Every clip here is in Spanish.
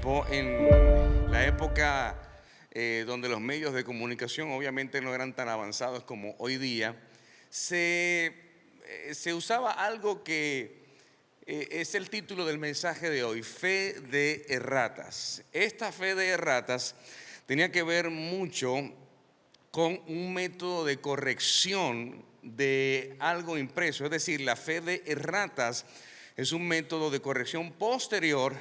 tiempo, en la época donde los medios de comunicación obviamente no eran tan avanzados como hoy día, se usaba algo que es el título del mensaje de hoy: fe de erratas. Esta fe de erratas tenía que ver mucho con un método de corrección de algo impreso. Es decir, la fe de erratas es un método de corrección posterior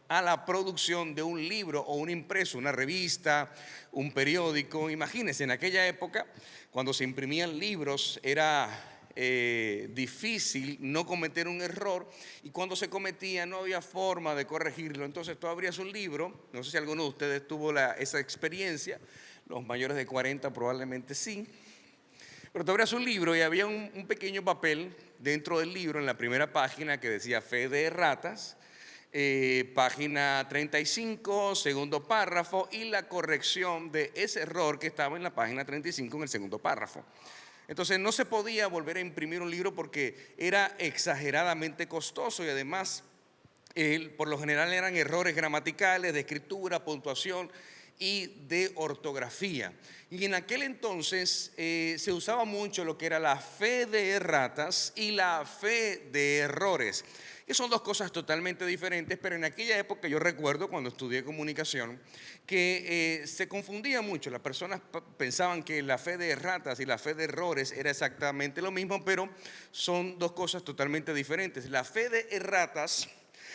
a la producción de un libro o un impreso, una revista, un periódico. Imagínense, en aquella época, cuando se imprimían libros, era difícil no cometer un error, y cuando se cometía no había forma de corregirlo. Entonces tú abrías un libro, no sé si alguno de ustedes tuvo esa experiencia, los mayores de 40 probablemente sí, pero tú abrías un libro y había un pequeño papel dentro del libro en la primera página que decía fe de erratas, página 35, segundo párrafo, y la corrección de ese error que estaba en la página 35 en el segundo párrafo. Entonces no se podía volver a imprimir un libro porque era exageradamente costoso, y además por lo general eran errores gramaticales, de escritura, puntuación y de ortografía. Y en aquel entonces se usaba mucho lo que era la fe de erratas y la fe de errores, que son dos cosas totalmente diferentes. Pero en aquella época, yo recuerdo cuando estudié comunicación, que se confundía mucho. Las personas pensaban que la fe de erratas y la fe de errores era exactamente lo mismo, pero son dos cosas totalmente diferentes. La fe de erratas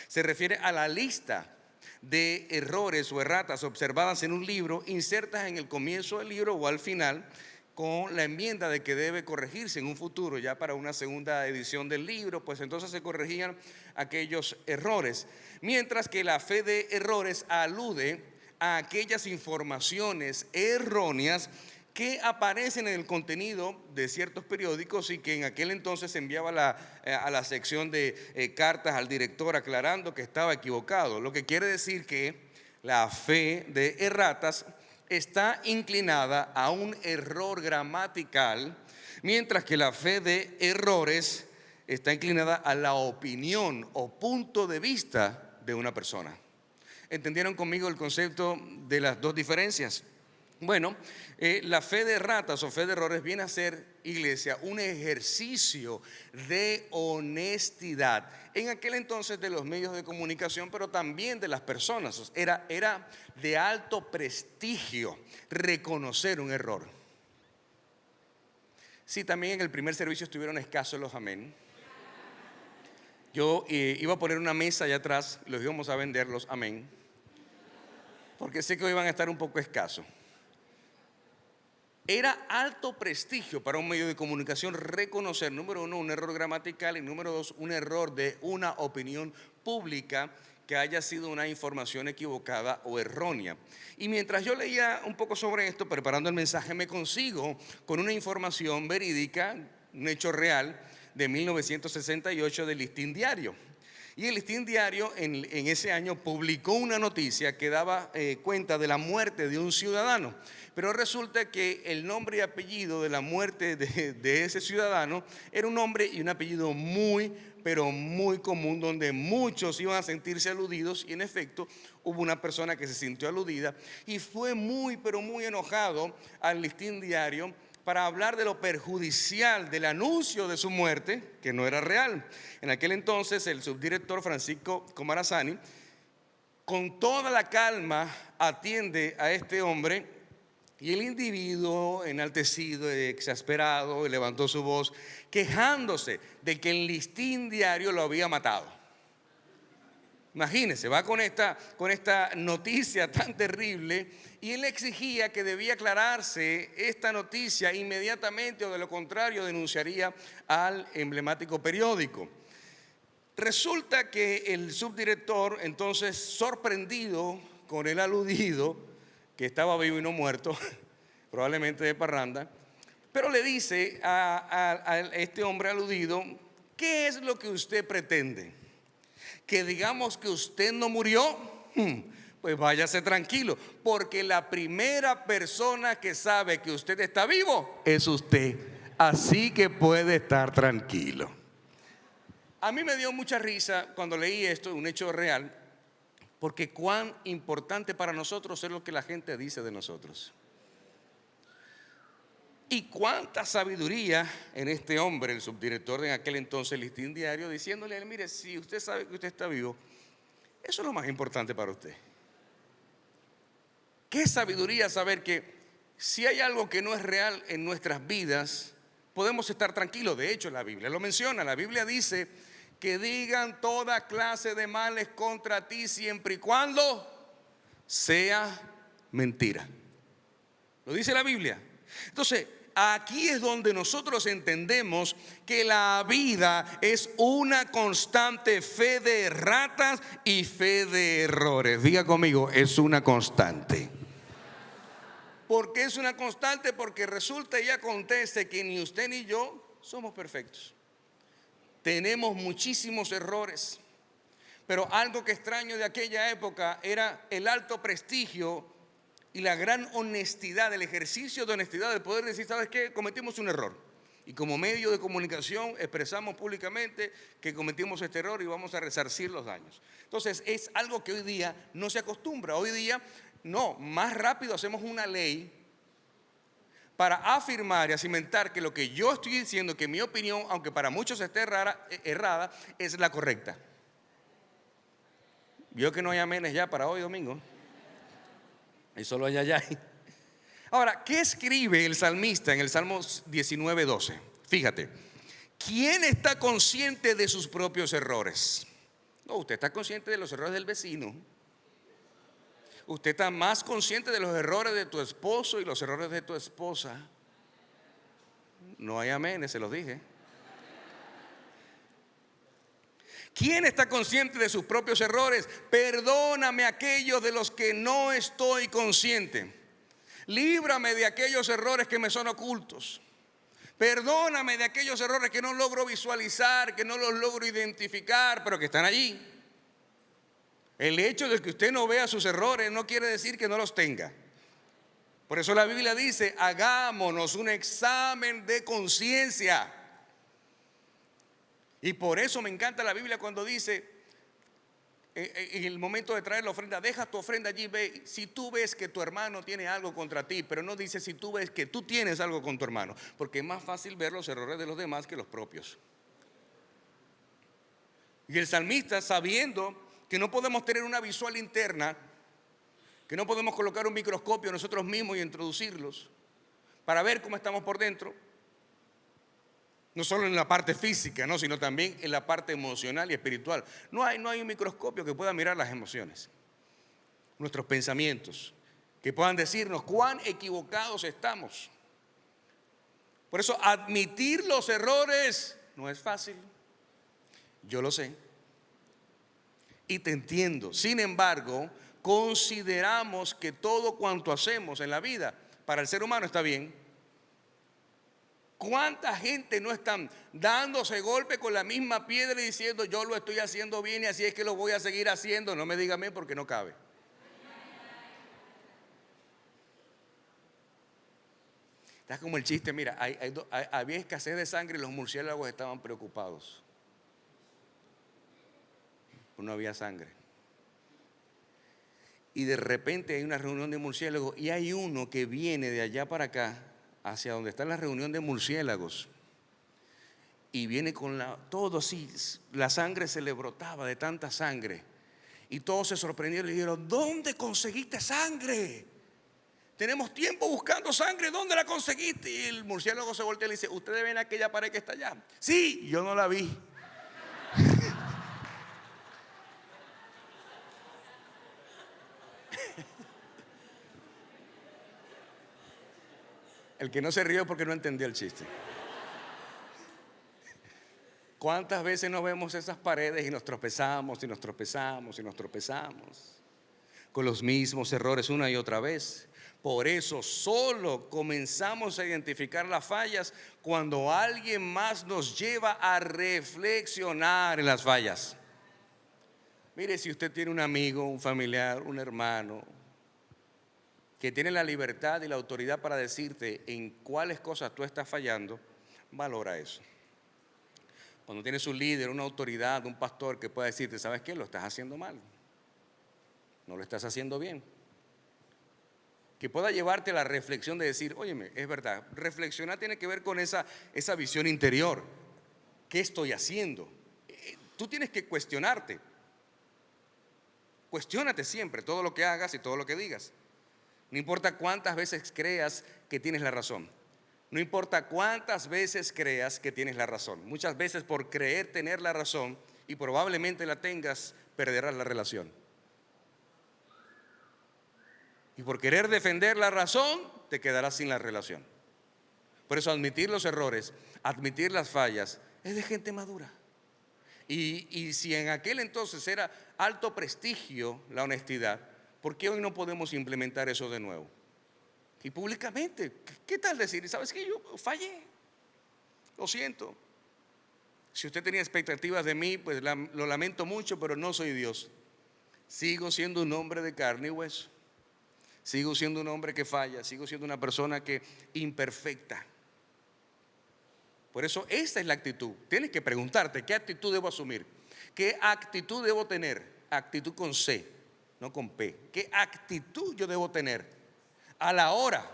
se refiere a la lista de errores o erratas observadas en un libro, insertas en el comienzo del libro o al final, con la enmienda de que debe corregirse en un futuro, ya para una segunda edición del libro, pues entonces se corregían aquellos errores. Mientras que la fe de errores alude a aquellas informaciones erróneas que aparecen en el contenido de ciertos periódicos, y que en aquel entonces se enviaba a la sección de cartas al director aclarando que estaba equivocado. Lo que quiere decir que la fe de erratas está inclinada a un error gramatical, mientras que la fe de errores está inclinada a la opinión o punto de vista de una persona. ¿Entendieron conmigo el concepto de las dos diferencias? Bueno, la fe de ratas o fe de errores viene a ser, iglesia, un ejercicio de honestidad en aquel entonces de los medios de comunicación, pero también de las personas. Era de alto prestigio reconocer un error. Sí, también en el primer servicio estuvieron escasos los amén. Yo iba a poner una mesa allá atrás, los íbamos a vender los amén, porque sé que hoy van a estar un poco escasos. Era alto prestigio para un medio de comunicación reconocer, número uno, un error gramatical, y número dos, un error de una opinión pública que haya sido una información equivocada o errónea. Y mientras yo leía un poco sobre esto, preparando el mensaje, me consigo con una información verídica, un hecho real de 1968 del Listín Diario. Y el Listín Diario en ese año publicó una noticia que daba cuenta de la muerte de un ciudadano. Pero resulta que el nombre y apellido de la muerte de ese ciudadano era un nombre y un apellido muy, pero muy común, donde muchos iban a sentirse aludidos. Y en efecto hubo una persona que se sintió aludida y fue muy, pero muy enojado al Listín Diario para hablar de lo perjudicial del anuncio de su muerte, que no era real. En aquel entonces el subdirector Francisco Comarazani, con toda la calma, atiende a este hombre, y el individuo, enaltecido, exasperado, levantó su voz quejándose de que el Listín Diario lo había matado. Imagínense, va con esta noticia tan terrible, y él exigía que debía aclararse esta noticia inmediatamente, o de lo contrario denunciaría al emblemático periódico. Resulta que el subdirector, entonces, sorprendido con el aludido, que estaba vivo y no muerto, probablemente de parranda, pero le dice a este hombre aludido: ¿qué es lo que usted pretende? ¿Que digamos que usted no murió? Pues váyase tranquilo, porque la primera persona que sabe que usted está vivo es usted, así que puede estar tranquilo. A mí me dio mucha risa cuando leí esto, un hecho real, Porque cuán importante para nosotros es lo que la gente dice de nosotros. Y cuánta sabiduría en este hombre, el subdirector de en aquel entonces Listín Diario, diciéndole: mire, si usted sabe que usted está vivo, eso es lo más importante para usted. Qué sabiduría saber que si hay algo que no es real en nuestras vidas, podemos estar tranquilos. De hecho, la Biblia lo menciona. La Biblia dice que digan toda clase de males contra ti siempre y cuando sea mentira. Lo dice la Biblia. Entonces, aquí es donde nosotros entendemos que la vida es una constante fe de erratas y fe de errores. Diga conmigo, es una constante. ¿Por qué es una constante? Porque resulta y acontece que ni usted ni yo somos perfectos. Tenemos muchísimos errores. Pero algo que extraño de aquella época era el alto prestigio y la gran honestidad, el ejercicio de honestidad, de poder decir: ¿sabes qué? Cometimos un error. Y como medio de comunicación expresamos públicamente que cometimos este error y vamos a resarcir los daños. Entonces es algo que hoy día no se acostumbra. Hoy día no, más rápido hacemos una ley para afirmar y cimentar que lo que yo estoy diciendo, que mi opinión, aunque para muchos esté errada, es la correcta. Vio que no hay amenes ya para hoy domingo. Y solo hay allá. Ahora, ¿qué escribe el salmista en el Salmo 19:12? Fíjate, ¿quién está consciente de sus propios errores? No, usted está consciente de los errores del vecino. Usted está más consciente de los errores de tu esposo y los errores de tu esposa. No hay amenes, se los dije. ¿Quién está consciente de sus propios errores? Perdóname aquellos de los que no estoy consciente. Líbrame de aquellos errores que me son ocultos. Perdóname de aquellos errores que no logro visualizar, que no los logro identificar, pero que están allí. El hecho de que usted no vea sus errores no quiere decir que no los tenga. Por eso la Biblia dice: hagámonos un examen de conciencia. Y por eso me encanta la Biblia cuando dice, en el momento de traer la ofrenda: deja tu ofrenda allí, ve. Si tú ves que tu hermano tiene algo contra ti, pero no dice si tú ves que tú tienes algo con tu hermano, porque es más fácil ver los errores de los demás que los propios. Y el salmista, sabiendo que no podemos tener una visual interna, que no podemos colocar un microscopio nosotros mismos y introducirlos para ver cómo estamos por dentro, no solo en la parte física, ¿no?, sino también en la parte emocional y espiritual. No hay un microscopio que pueda mirar las emociones, nuestros pensamientos, que puedan decirnos cuán equivocados estamos. Por eso admitir los errores no es fácil. Yo lo sé y te entiendo. Sin embargo, consideramos que todo cuanto hacemos en la vida para el ser humano está bien. ¿Cuánta gente no están dándose golpe con la misma piedra y diciendo: yo lo estoy haciendo bien y así es que lo voy a seguir haciendo? No me diga amén, porque no cabe. Está como el chiste, mira, había escasez de sangre y los murciélagos estaban preocupados. No había sangre. Y de repente hay una reunión de murciélagos y hay uno que viene de allá para acá, hacia donde está la reunión de murciélagos, y viene con todo así, la sangre se le brotaba de tanta sangre, y todos se sorprendieron y le dijeron: ¿dónde conseguiste sangre? Tenemos tiempo buscando sangre, ¿dónde la conseguiste? Y el murciélago se voltea y le dice: ¿ustedes ven aquella pared que está allá? Sí, yo no la vi. El que no se rió porque no entendió el chiste. ¿Cuántas veces nos vemos esas paredes y nos tropezamos y nos tropezamos y nos tropezamos con los mismos errores una y otra vez? Por eso solo comenzamos a identificar las fallas cuando alguien más nos lleva a reflexionar en las fallas. Mire, si usted tiene un amigo, un familiar, un hermano que tiene la libertad y la autoridad para decirte en cuáles cosas tú estás fallando, valora eso. Cuando tienes un líder, una autoridad, un pastor que pueda decirte: ¿sabes qué? Lo estás haciendo mal. no lo estás haciendo bien. Que pueda llevarte a la reflexión de decir, óyeme, es verdad, reflexionar tiene que ver con esa visión interior. ¿Qué estoy haciendo? Tú tienes que cuestionarte. Cuestiónate siempre todo lo que hagas y todo lo que digas. No importa cuántas veces creas que tienes la razón. No importa cuántas veces creas que tienes la razón. Muchas veces por creer tener la razón y probablemente la tengas, perderás la relación. Y por querer defender la razón, te quedarás sin la relación. Por eso admitir los errores, admitir las fallas, es de gente madura. Y si en aquel entonces era alto prestigio la honestidad, ¿por qué hoy no podemos implementar eso de nuevo? Y públicamente, ¿qué tal decir? ¿Sabes qué? Yo fallé, lo siento. Si usted tenía expectativas de mí, pues lo lamento mucho, pero no soy Dios. Sigo siendo un hombre de carne y hueso. Sigo siendo un hombre que falla, sigo siendo una persona que imperfecta. Por eso esta es la actitud. Tienes que preguntarte, ¿qué actitud debo asumir? ¿Qué actitud debo tener? Actitud con C, no con P. ¿Qué actitud yo debo tener a la hora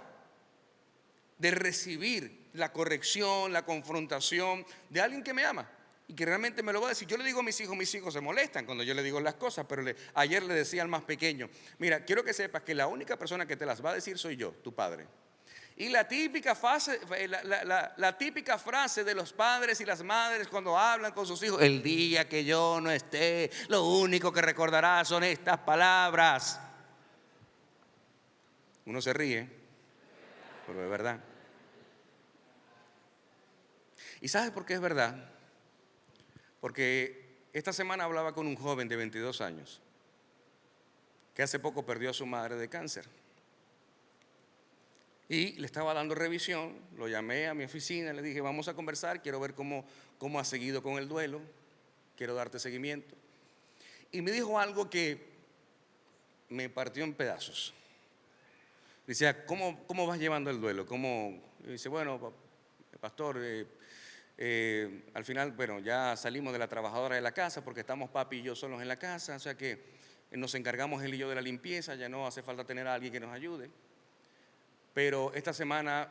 de recibir la corrección, la confrontación de alguien que me ama y que realmente me lo va a decir? Yo le digo a mis hijos se molestan cuando yo le digo las cosas, pero ayer le decía al más pequeño, mira, quiero que sepas que la única persona que te las va a decir soy yo, tu padre. Y la típica frase de los padres y las madres cuando hablan con sus hijos, el día que yo no esté, lo único que recordará son estas palabras. Uno se ríe, pero es verdad. ¿Y sabes por qué es verdad? Porque esta semana hablaba con un joven de 22 años que hace poco perdió a su madre de cáncer. Y le estaba dando revisión, lo llamé a mi oficina, le dije, vamos a conversar, quiero ver cómo ha seguido con el duelo, quiero darte seguimiento. Y me dijo algo que me partió en pedazos. Decía, ¿cómo vas llevando el duelo? Y dice, bueno, pastor, al final, bueno, ya salimos de la trabajadora de la casa porque estamos papi y yo solos en la casa, o sea que nos encargamos él y yo de la limpieza, ya no hace falta tener a alguien que nos ayude. Pero esta semana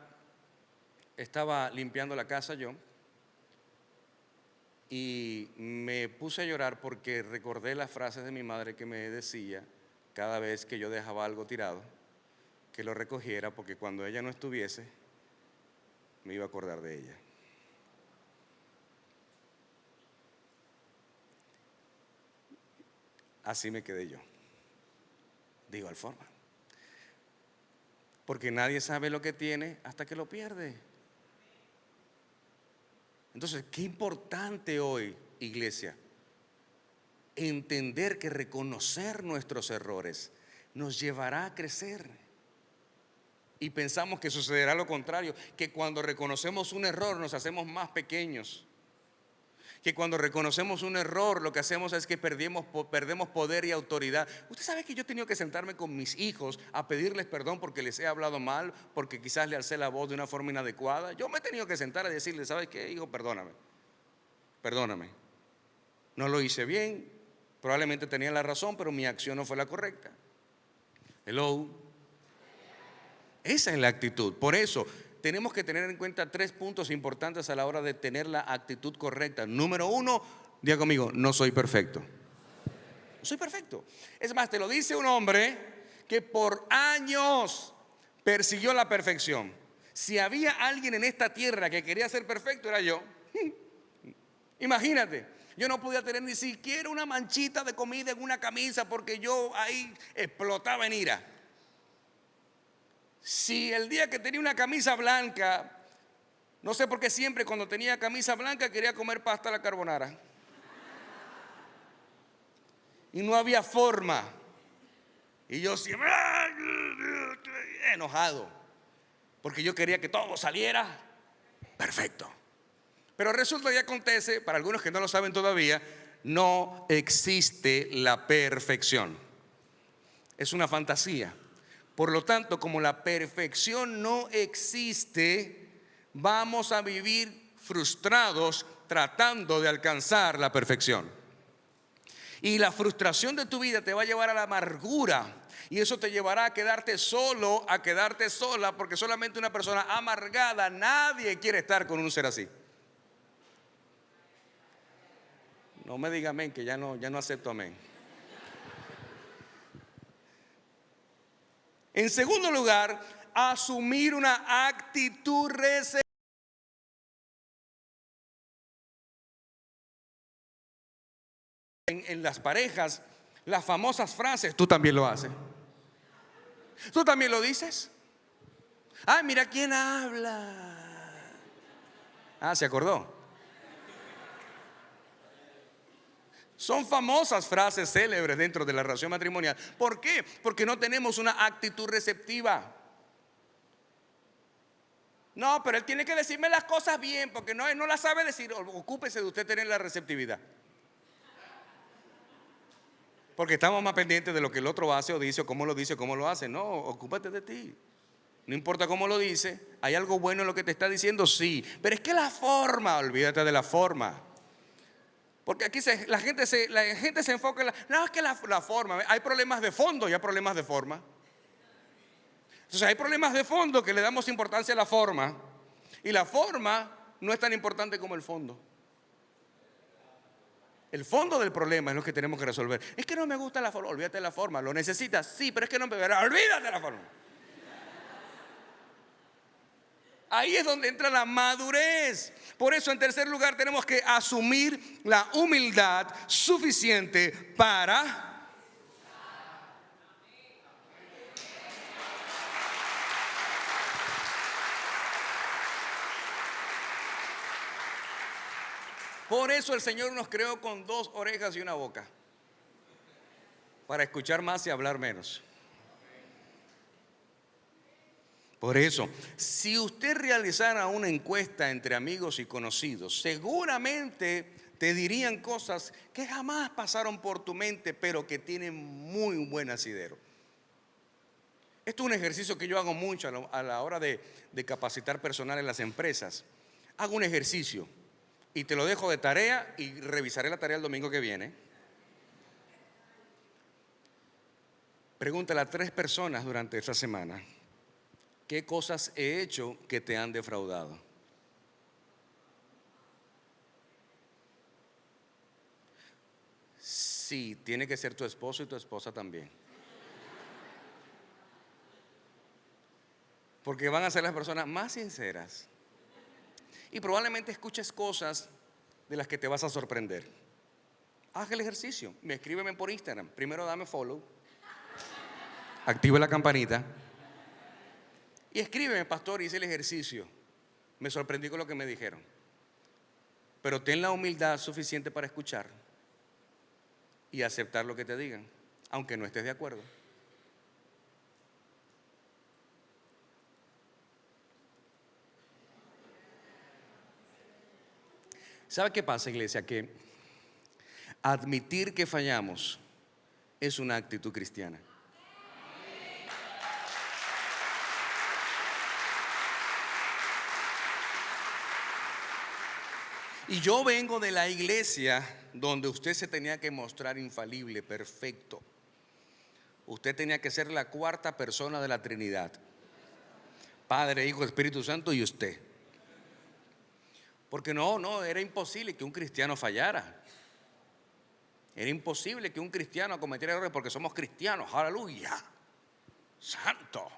estaba limpiando la casa yo y me puse a llorar porque recordé las frases de mi madre que me decía cada vez que yo dejaba algo tirado, que lo recogiera porque cuando ella no estuviese me iba a acordar de ella. Así me quedé yo, de igual forma. Porque nadie sabe lo que tiene hasta que lo pierde. Entonces, qué importante hoy, iglesia, entender que reconocer nuestros errores nos llevará a crecer. Y pensamos que sucederá lo contrario, que cuando reconocemos un error nos hacemos más pequeños. Que cuando reconocemos un error lo que hacemos es que perdemos poder y autoridad. Usted sabe que yo he tenido que sentarme con mis hijos a pedirles perdón porque les he hablado mal, porque quizás le alcé la voz de una forma inadecuada. Yo me he tenido que sentar a decirles, ¿sabes qué, hijo? Perdóname. No lo hice bien, probablemente tenía la razón, pero mi acción no fue la correcta. Hello. Esa es la actitud. Por eso tenemos que tener en cuenta 3 puntos importantes a la hora de tener la actitud correcta. Número 1, diga conmigo, no soy perfecto. No soy perfecto. Es más, te lo dice un hombre que por años persiguió la perfección. Si había alguien en esta tierra que quería ser perfecto, era yo. Imagínate, yo no podía tener ni siquiera una manchita de comida en una camisa porque yo ahí explotaba en ira. Si el día que tenía una camisa blanca, no sé por qué siempre cuando tenía camisa blanca quería comer pasta a la carbonara. Y no había forma. Y yo siempre enojado, porque yo quería que todo saliera perfecto. Pero resulta y acontece, para algunos que no lo saben todavía, no existe la perfección. Es una fantasía. Por lo tanto, como la perfección no existe, vamos a vivir frustrados tratando de alcanzar la perfección. Y la frustración de tu vida te va a llevar a la amargura. Y eso te llevará a quedarte solo, a quedarte sola, porque solamente una persona amargada, nadie quiere estar con un ser así. No me diga amén, que ya no acepto amén. En segundo lugar, asumir una actitud receptiva. En las parejas, las famosas frases, tú también lo haces. ¿Tú también lo dices? Ah, mira quién habla. Ah, se acordó. Son famosas frases célebres dentro de la relación matrimonial. ¿Por qué? Porque no tenemos una actitud receptiva. No, pero él tiene que decirme las cosas bien, porque él no las sabe decir. Ocúpese de usted tener la receptividad. Porque estamos más pendientes de lo que el otro hace o dice, o cómo lo hace. No, ocúpate de ti. No importa cómo lo dice, ¿hay algo bueno en lo que te está diciendo? Sí, pero es que la forma, olvídate de la forma. Porque aquí la gente se enfoca en no, es que la forma, hay problemas de fondo y hay problemas de forma. Entonces hay problemas de fondo que le damos importancia a la forma, y la forma no es tan importante como el fondo. El fondo del problema es lo que tenemos que resolver. Es que no me gusta la forma, olvídate de la forma. ¿Lo necesitas? Sí, pero es que no me verá, olvídate de la forma. Ahí es donde entra la madurez. Por eso, en tercer lugar, tenemos que asumir la humildad suficiente para Por eso el Señor nos creó con 2 orejas y una boca, para escuchar más y hablar menos. Por eso, si usted realizara una encuesta entre amigos y conocidos, seguramente te dirían cosas que jamás pasaron por tu mente, pero que tienen muy buen asidero. Esto es un ejercicio que yo hago mucho a la hora de capacitar personal en las empresas. Hago un ejercicio y te lo dejo de tarea, y revisaré la tarea el domingo que viene. Pregúntale a 3 personas durante esta semana: ¿qué cosas he hecho que te han defraudado? Sí, tiene que ser tu esposo y tu esposa también. Porque van a ser las personas más sinceras. Y probablemente escuches cosas de las que te vas a sorprender. Haz el ejercicio. Escríbeme por Instagram. Primero dame follow. Activa la campanita. Y escríbeme: pastor, hice el ejercicio. Me sorprendí con lo que me dijeron. Pero ten la humildad suficiente para escuchar y aceptar lo que te digan, aunque no estés de acuerdo. ¿Sabe qué pasa, iglesia? Que admitir que fallamos es una actitud cristiana. Y yo vengo de la iglesia donde usted se tenía que mostrar infalible, perfecto. Usted tenía que ser la 4ª persona de la Trinidad: Padre, Hijo, Espíritu Santo y usted. Porque era imposible que un cristiano fallara. Era imposible que un cristiano cometiera errores, porque somos cristianos, aleluya, santo.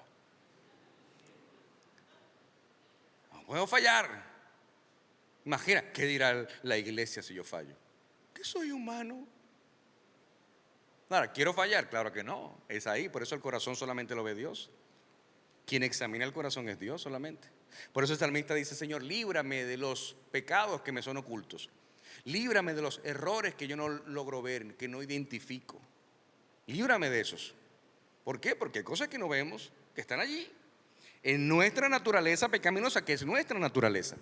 No puedo fallar. Imagina, ¿qué dirá la iglesia si yo fallo? Que soy humano. Ahora, ¿quiero fallar? Claro que no, es ahí. Por eso el corazón solamente lo ve Dios. Quien examina el corazón es Dios solamente. Por eso el salmista dice: Señor, líbrame de los pecados que me son ocultos. Líbrame de los errores que yo no logro ver, que no identifico. Líbrame de esos. ¿Por qué? Porque hay cosas que no vemos, que están allí, en nuestra naturaleza pecaminosa, que es nuestra naturaleza.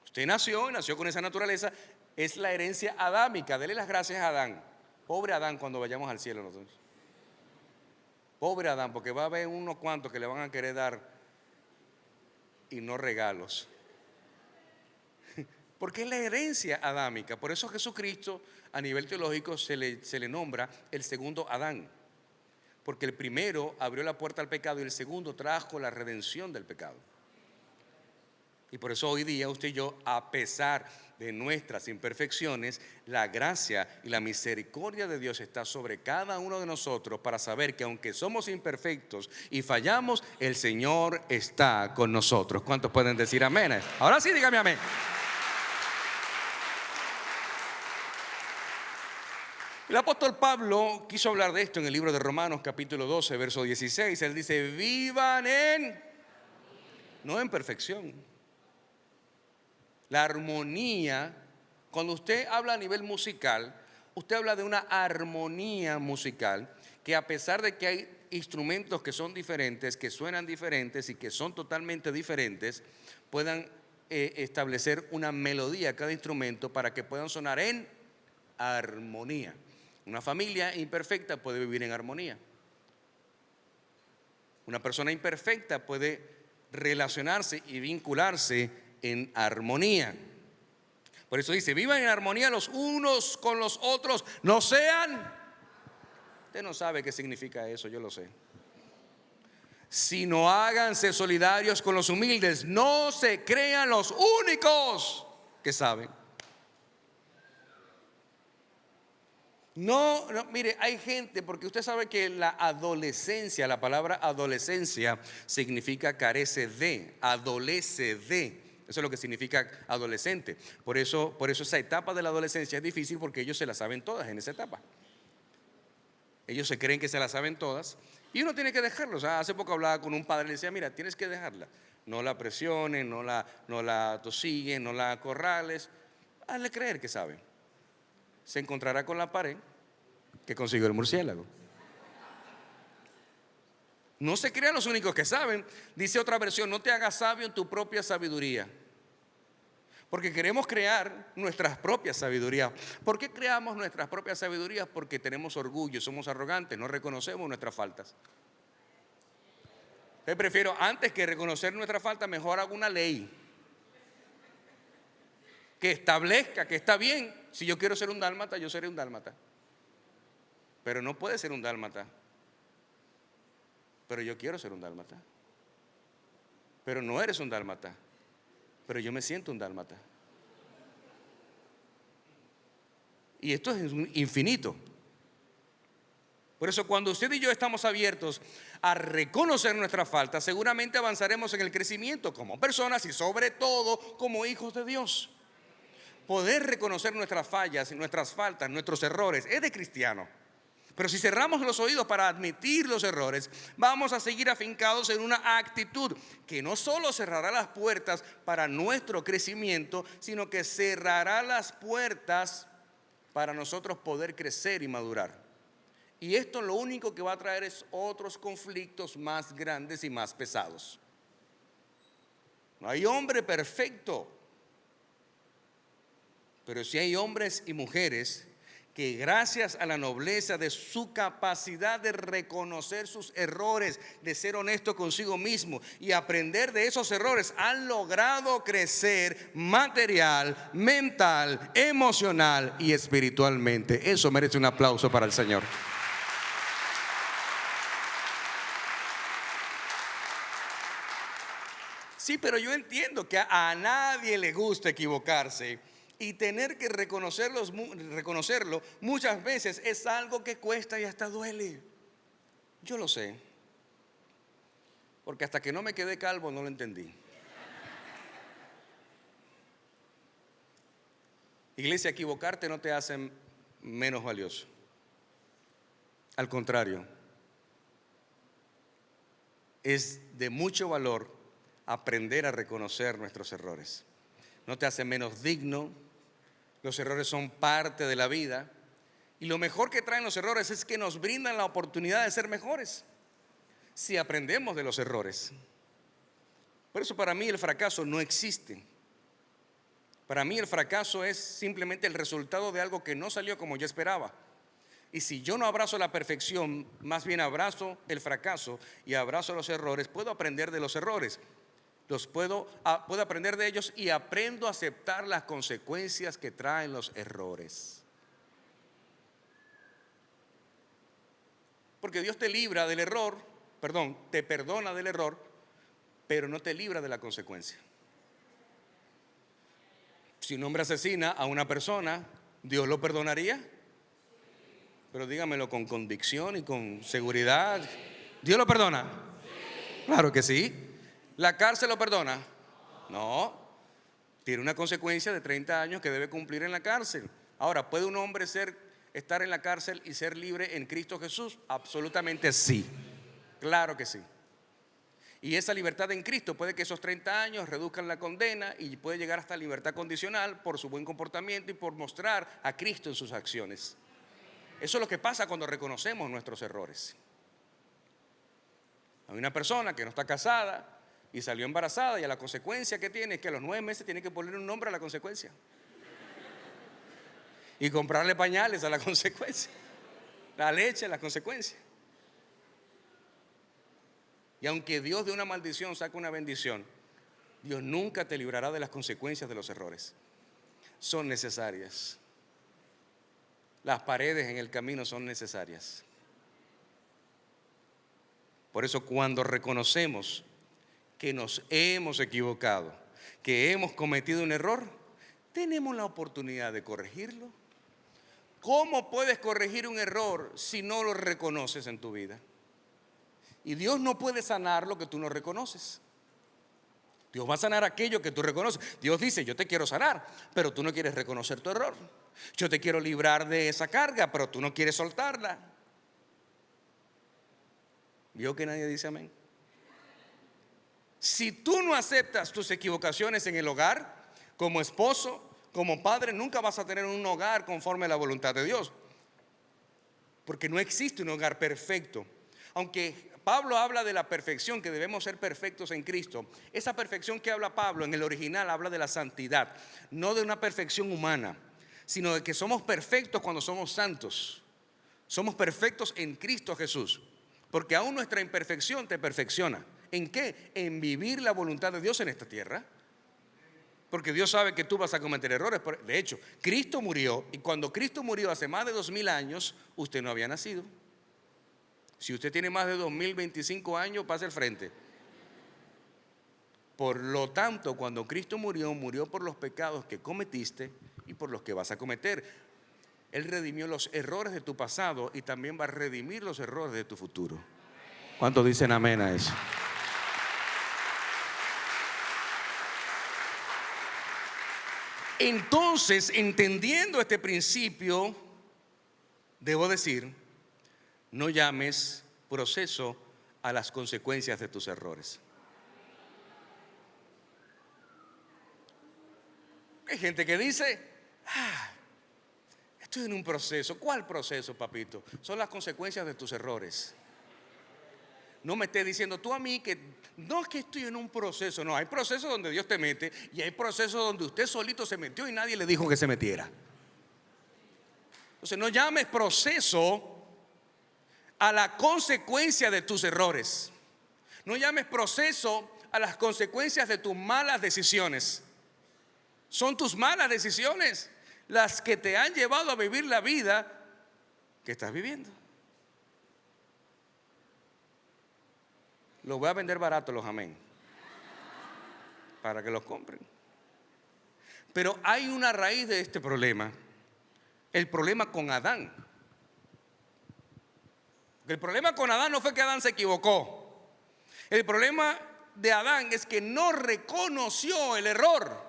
Usted nació con esa naturaleza, es la herencia adámica. Dele las gracias a Adán. Pobre Adán cuando vayamos al cielo nosotros. Pobre Adán, porque va a haber unos cuantos que le van a querer dar y no regalos. porque es la herencia adámica. Por eso Jesucristo a nivel teológico se le nombra el segundo Adán, porque el primero abrió la puerta al pecado y el segundo trajo la redención del pecado. Y por eso hoy día usted y yo, a pesar de nuestras imperfecciones, la gracia y la misericordia de Dios está sobre cada uno de nosotros para saber que aunque somos imperfectos y fallamos, el Señor está con nosotros. ¿Cuántos pueden decir amén? Ahora sí, dígame amén. El apóstol Pablo quiso hablar de esto en el libro de Romanos capítulo 12, verso 16. Él dice, vivan no en perfección. La armonía, cuando usted habla a nivel musical, usted habla de una armonía musical que a pesar de que hay instrumentos que son diferentes, que suenan diferentes y que son totalmente diferentes, puedan establecer una melodía cada instrumento para que puedan sonar en armonía. Una familia imperfecta puede vivir en armonía. Una persona imperfecta puede relacionarse y vincularse en armonía. Por eso dice, vivan en armonía los unos con los otros, no sean. Usted no sabe qué significa eso, yo lo sé. Sino háganse solidarios con los humildes, no se crean los únicos que saben. No, mire, hay gente, porque usted sabe que la adolescencia, la palabra adolescencia significa carece de, adolece de. Eso es lo que significa adolescente. Por eso esa etapa de la adolescencia es difícil, porque ellos se la saben todas en esa etapa. Ellos se creen que se la saben todas y uno tiene que dejarlo. O sea, hace poco hablaba con un padre y le decía, mira, tienes que dejarla. No la presiones, no la tosiguen, no la acorrales. Hazle creer que sabe. Se encontrará con la pared que consiguió el murciélago. No se crean los únicos que saben. Dice otra versión, no te hagas sabio en tu propia sabiduría. Porque queremos crear nuestras propias sabidurías. ¿Por qué creamos nuestras propias sabidurías? Porque tenemos orgullo, somos arrogantes, no reconocemos nuestras faltas. Yo prefiero, antes que reconocer nuestra falta, mejor hago una ley que establezca que está bien. Si yo quiero ser un dálmata, yo seré un dálmata. Pero no puede ser un dálmata. Pero yo quiero ser un dálmata. Pero no eres un dálmata. Pero yo me siento un dálmata. Y esto es infinito. Por eso cuando usted y yo estamos abiertos a reconocer nuestra falta, seguramente avanzaremos en el crecimiento como personas y sobre todo como hijos de Dios. Poder reconocer nuestras fallas, nuestras faltas, nuestros errores es de cristiano. Pero si cerramos los oídos para admitir los errores, vamos a seguir afincados en una actitud que no solo cerrará las puertas para nuestro crecimiento, sino que cerrará las puertas para nosotros poder crecer y madurar. Y esto lo único que va a traer es otros conflictos más grandes y más pesados. No hay hombre perfecto, pero sí hay hombres y mujeres que gracias a la nobleza de su capacidad de reconocer sus errores, de ser honesto consigo mismo y aprender de esos errores, han logrado crecer material, mental, emocional y espiritualmente. Eso merece un aplauso para el Señor. Sí, pero yo entiendo que a nadie le gusta equivocarse. Y tener que reconocerlo muchas veces es algo que cuesta y hasta duele. Yo lo sé. Porque hasta que no me quedé calvo no lo entendí. Iglesia, equivocarte no te hace menos valioso. Al contrario, es de mucho valor aprender a reconocer nuestros errores. No te hace menos digno. Los errores son parte de la vida. Y lo mejor que traen los errores es que nos brindan la oportunidad de ser mejores si aprendemos de los errores. Por eso para mí el fracaso no existe. Para mí el fracaso es simplemente el resultado de algo que no salió como yo esperaba. Y si yo no abrazo la perfección, más bien abrazo el fracaso y abrazo los errores, puedo aprender de los errores. puedo aprender de ellos y aprendo a aceptar las consecuencias que traen los errores. Porque Dios te libra del error, te perdona del error, pero no te libra de la consecuencia. Si un hombre asesina a una persona, ¿Dios lo perdonaría? Pero dígamelo con convicción y con seguridad. ¿Dios lo perdona? Claro que sí. ¿La cárcel lo perdona? No. Tiene una consecuencia de 30 años que debe cumplir en la cárcel. Ahora, ¿puede un hombre estar en la cárcel y ser libre en Cristo Jesús? Absolutamente sí. Claro que sí. Y esa libertad en Cristo puede que esos 30 años reduzcan la condena y puede llegar hasta libertad condicional por su buen comportamiento y por mostrar a Cristo en sus acciones. Eso es lo que pasa cuando reconocemos nuestros errores. Hay una persona que no está casada y salió embarazada, y a la consecuencia que tiene es que a los 9 meses tiene que ponerle un nombre a la consecuencia y comprarle pañales a la consecuencia, la leche a la consecuencia. Y aunque Dios de una maldición saca una bendición, Dios nunca te librará de las consecuencias de los errores. Son necesarias. Las paredes en el camino son necesarias. Por eso, cuando reconocemos que nos hemos equivocado, que hemos cometido un error, tenemos la oportunidad de corregirlo. ¿Cómo puedes corregir un error si no lo reconoces en tu vida? Y Dios no puede sanar lo que tú no reconoces. Dios va a sanar aquello que tú reconoces. Dios dice: yo te quiero sanar, pero tú no quieres reconocer tu error. Yo te quiero librar de esa carga, pero tú no quieres soltarla. ¿Vio que nadie dice amén? Si tú no aceptas tus equivocaciones en el hogar, como esposo, como padre, nunca vas a tener un hogar conforme a la voluntad de Dios. Porque no existe un hogar perfecto. Aunque Pablo habla de la perfección, que debemos ser perfectos en Cristo, esa perfección que habla Pablo en el original habla de la santidad, no de una perfección humana, sino de que somos perfectos cuando somos santos. Somos perfectos en Cristo Jesús, porque aún nuestra imperfección te perfecciona. ¿En qué? En vivir la voluntad de Dios en esta tierra. Porque Dios sabe que tú vas a cometer errores. De hecho, Cristo murió, y cuando Cristo murió hace más de 2000 años, usted no había nacido. Si usted tiene más de 2025 años, pase al frente. Por lo tanto, cuando Cristo murió, murió por los pecados que cometiste y por los que vas a cometer. Él redimió los errores de tu pasado y también va a redimir los errores de tu futuro. ¿Cuántos dicen amén a eso? Entonces, entendiendo este principio, debo decir: no llames proceso a las consecuencias de tus errores. Hay gente que dice: estoy en un proceso. ¿Cuál proceso, papito? Son las consecuencias de tus errores. No me estés diciendo tú a mí que no, es que estoy en un proceso. No, hay procesos donde Dios te mete y hay procesos donde usted solito se metió y nadie le dijo que se metiera. Entonces, no llames proceso a la consecuencia de tus errores. No llames proceso a las consecuencias de tus malas decisiones. Son tus malas decisiones las que te han llevado a vivir la vida que estás viviendo. Los voy a vender barato, los amén, para que los compren. Pero hay una raíz de este problema. El problema con Adán. El problema con Adán no fue que Adán se equivocó. El problema de Adán es que no reconoció el error.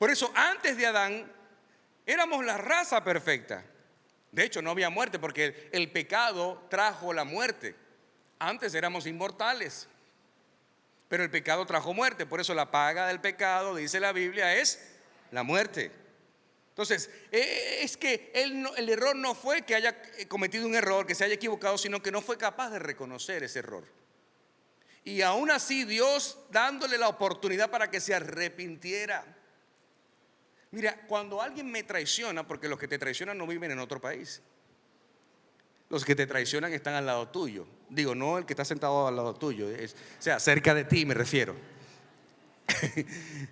Por eso, antes de Adán, éramos la raza perfecta. De hecho, no había muerte porque el pecado trajo la muerte. Antes éramos inmortales, pero el pecado trajo muerte. Por eso la paga del pecado, dice la Biblia, es la muerte. Entonces, es que el error no fue que haya cometido un error, que se haya equivocado, sino que no fue capaz de reconocer ese error. Y aún así, Dios dándole la oportunidad para que se arrepintiera. Mira, cuando alguien me traiciona, porque los que te traicionan no viven en otro país. Los que te traicionan están al lado tuyo. Digo, no el que está sentado al lado tuyo, o sea, cerca de ti me refiero.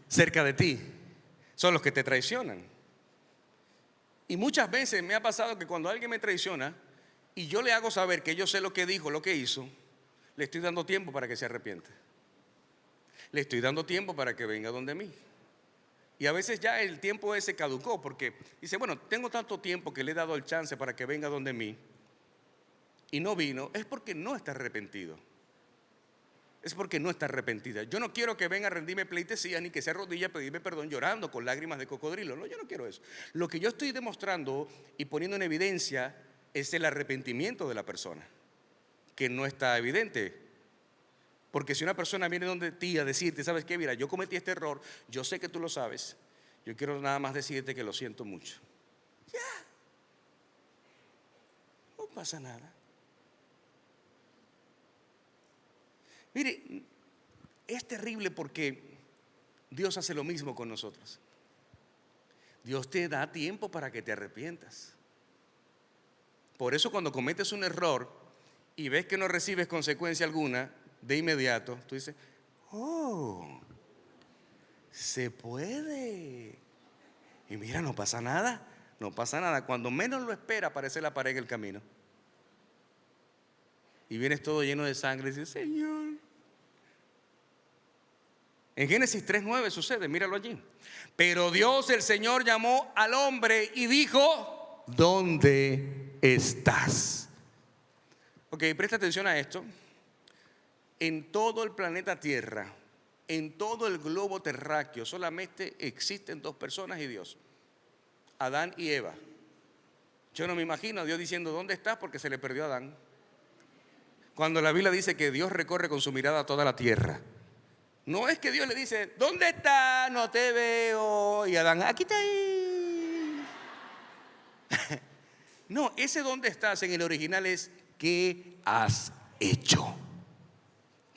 Cerca de ti son los que te traicionan. Y muchas veces me ha pasado que cuando alguien me traiciona y yo le hago saber que yo sé lo que dijo, lo que hizo, le estoy dando tiempo para que se arrepienta. Le estoy dando tiempo para que venga donde mí. Y a veces ya el tiempo ese caducó, porque dice, bueno, tengo tanto tiempo que le he dado el chance para que venga donde mí y no vino, es porque no está arrepentido. Es porque no está arrepentida. Yo no quiero que venga a rendirme pleitesía ni que se arrodille a pedirme perdón llorando con lágrimas de cocodrilo. No, yo no quiero eso. Lo que yo estoy demostrando y poniendo en evidencia es el arrepentimiento de la persona, que no está evidente. Porque si una persona viene donde ti a decirte, ¿sabes qué? Mira, yo cometí este error, yo sé que tú lo sabes, yo quiero nada más decirte que lo siento mucho. Ya, no pasa nada. Mire, es terrible porque Dios hace lo mismo con nosotros. Dios te da tiempo para que te arrepientas. Por eso cuando cometes un error y ves que no recibes consecuencia alguna, de inmediato, tú dices, oh, se puede. Y mira, no pasa nada, no pasa nada. Cuando menos lo espera, aparece la pared en el camino. Y vienes todo lleno de sangre y dices, Señor. En Génesis 3:9 sucede, míralo allí. Pero Dios el Señor llamó al hombre y dijo, ¿dónde estás? Ok, presta atención a esto. En todo el planeta Tierra, en todo el globo terráqueo, solamente existen dos personas y Dios: Adán y Eva. Yo no me imagino a Dios diciendo, ¿dónde estás? Porque se le perdió a Adán. Cuando la Biblia dice que Dios recorre con su mirada toda la tierra. No es que Dios le dice, ¿dónde estás? No te veo. Y Adán, aquí está ahí. No, ese ¿dónde estás? En el original es, ¿qué has hecho?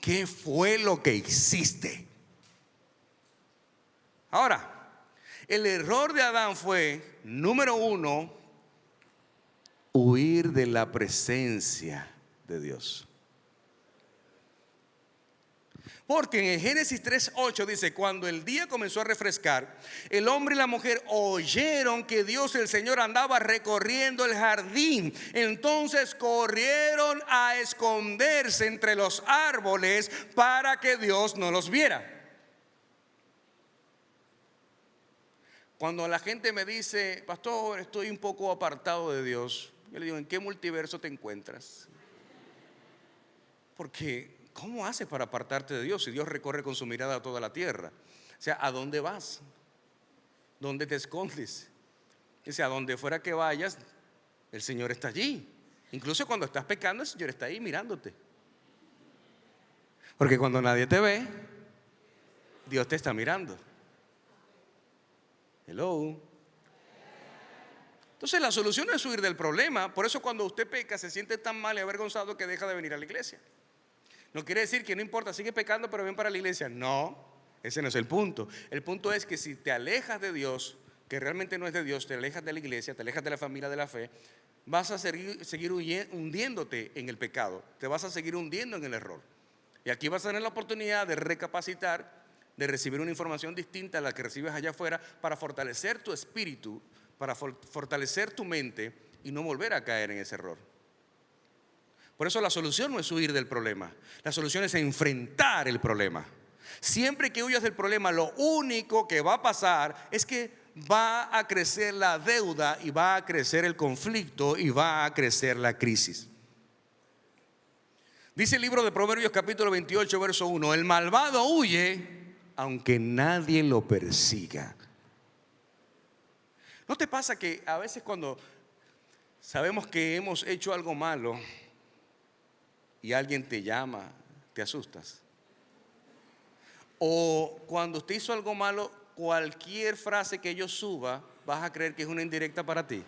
¿Qué fue lo que hiciste? Ahora, el error de Adán fue, número uno, huir de la presencia de Dios. Porque en Génesis 3:8 dice, cuando el día comenzó a refrescar, el hombre y la mujer oyeron que Dios el Señor andaba recorriendo el jardín. Entonces corrieron a esconderse entre los árboles para que Dios no los viera. Cuando la gente me dice, pastor, estoy un poco apartado de Dios, yo le digo, ¿en qué multiverso te encuentras? Porque ¿cómo haces para apartarte de Dios si Dios recorre con su mirada a toda la tierra? O sea, ¿a dónde vas? ¿Dónde te escondes? O sea, a donde fuera que vayas, el Señor está allí. Incluso cuando estás pecando, el Señor está ahí mirándote. Porque cuando nadie te ve, Dios te está mirando. Hello. Entonces la solución no es huir del problema. Por eso cuando usted peca se siente tan mal y avergonzado que deja de venir a la iglesia. No quiere decir que no importa, sigue pecando pero ven para la iglesia. No, ese no es el punto. El punto es que si te alejas de Dios, que realmente no es de Dios, te alejas de la iglesia, te alejas de la familia de la fe, vas a seguir hundiéndote en el pecado. Te vas a seguir hundiendo en el error. Y aquí vas a tener la oportunidad de recapacitar, de recibir una información distinta a la que recibes allá afuera para fortalecer tu espíritu, para fortalecer tu mente y no volver a caer en ese error. Por eso la solución no es huir del problema, la solución es enfrentar el problema. Siempre que huyas del problema, lo único que va a pasar es que va a crecer la deuda y va a crecer el conflicto y va a crecer la crisis. Dice el libro de Proverbios capítulo 28 verso 1, el malvado huye aunque nadie lo persiga. ¿No te pasa que a veces cuando sabemos que hemos hecho algo malo y alguien te llama, te asustas? O cuando usted hizo algo malo, cualquier frase que yo suba, vas a creer que es una indirecta para ti.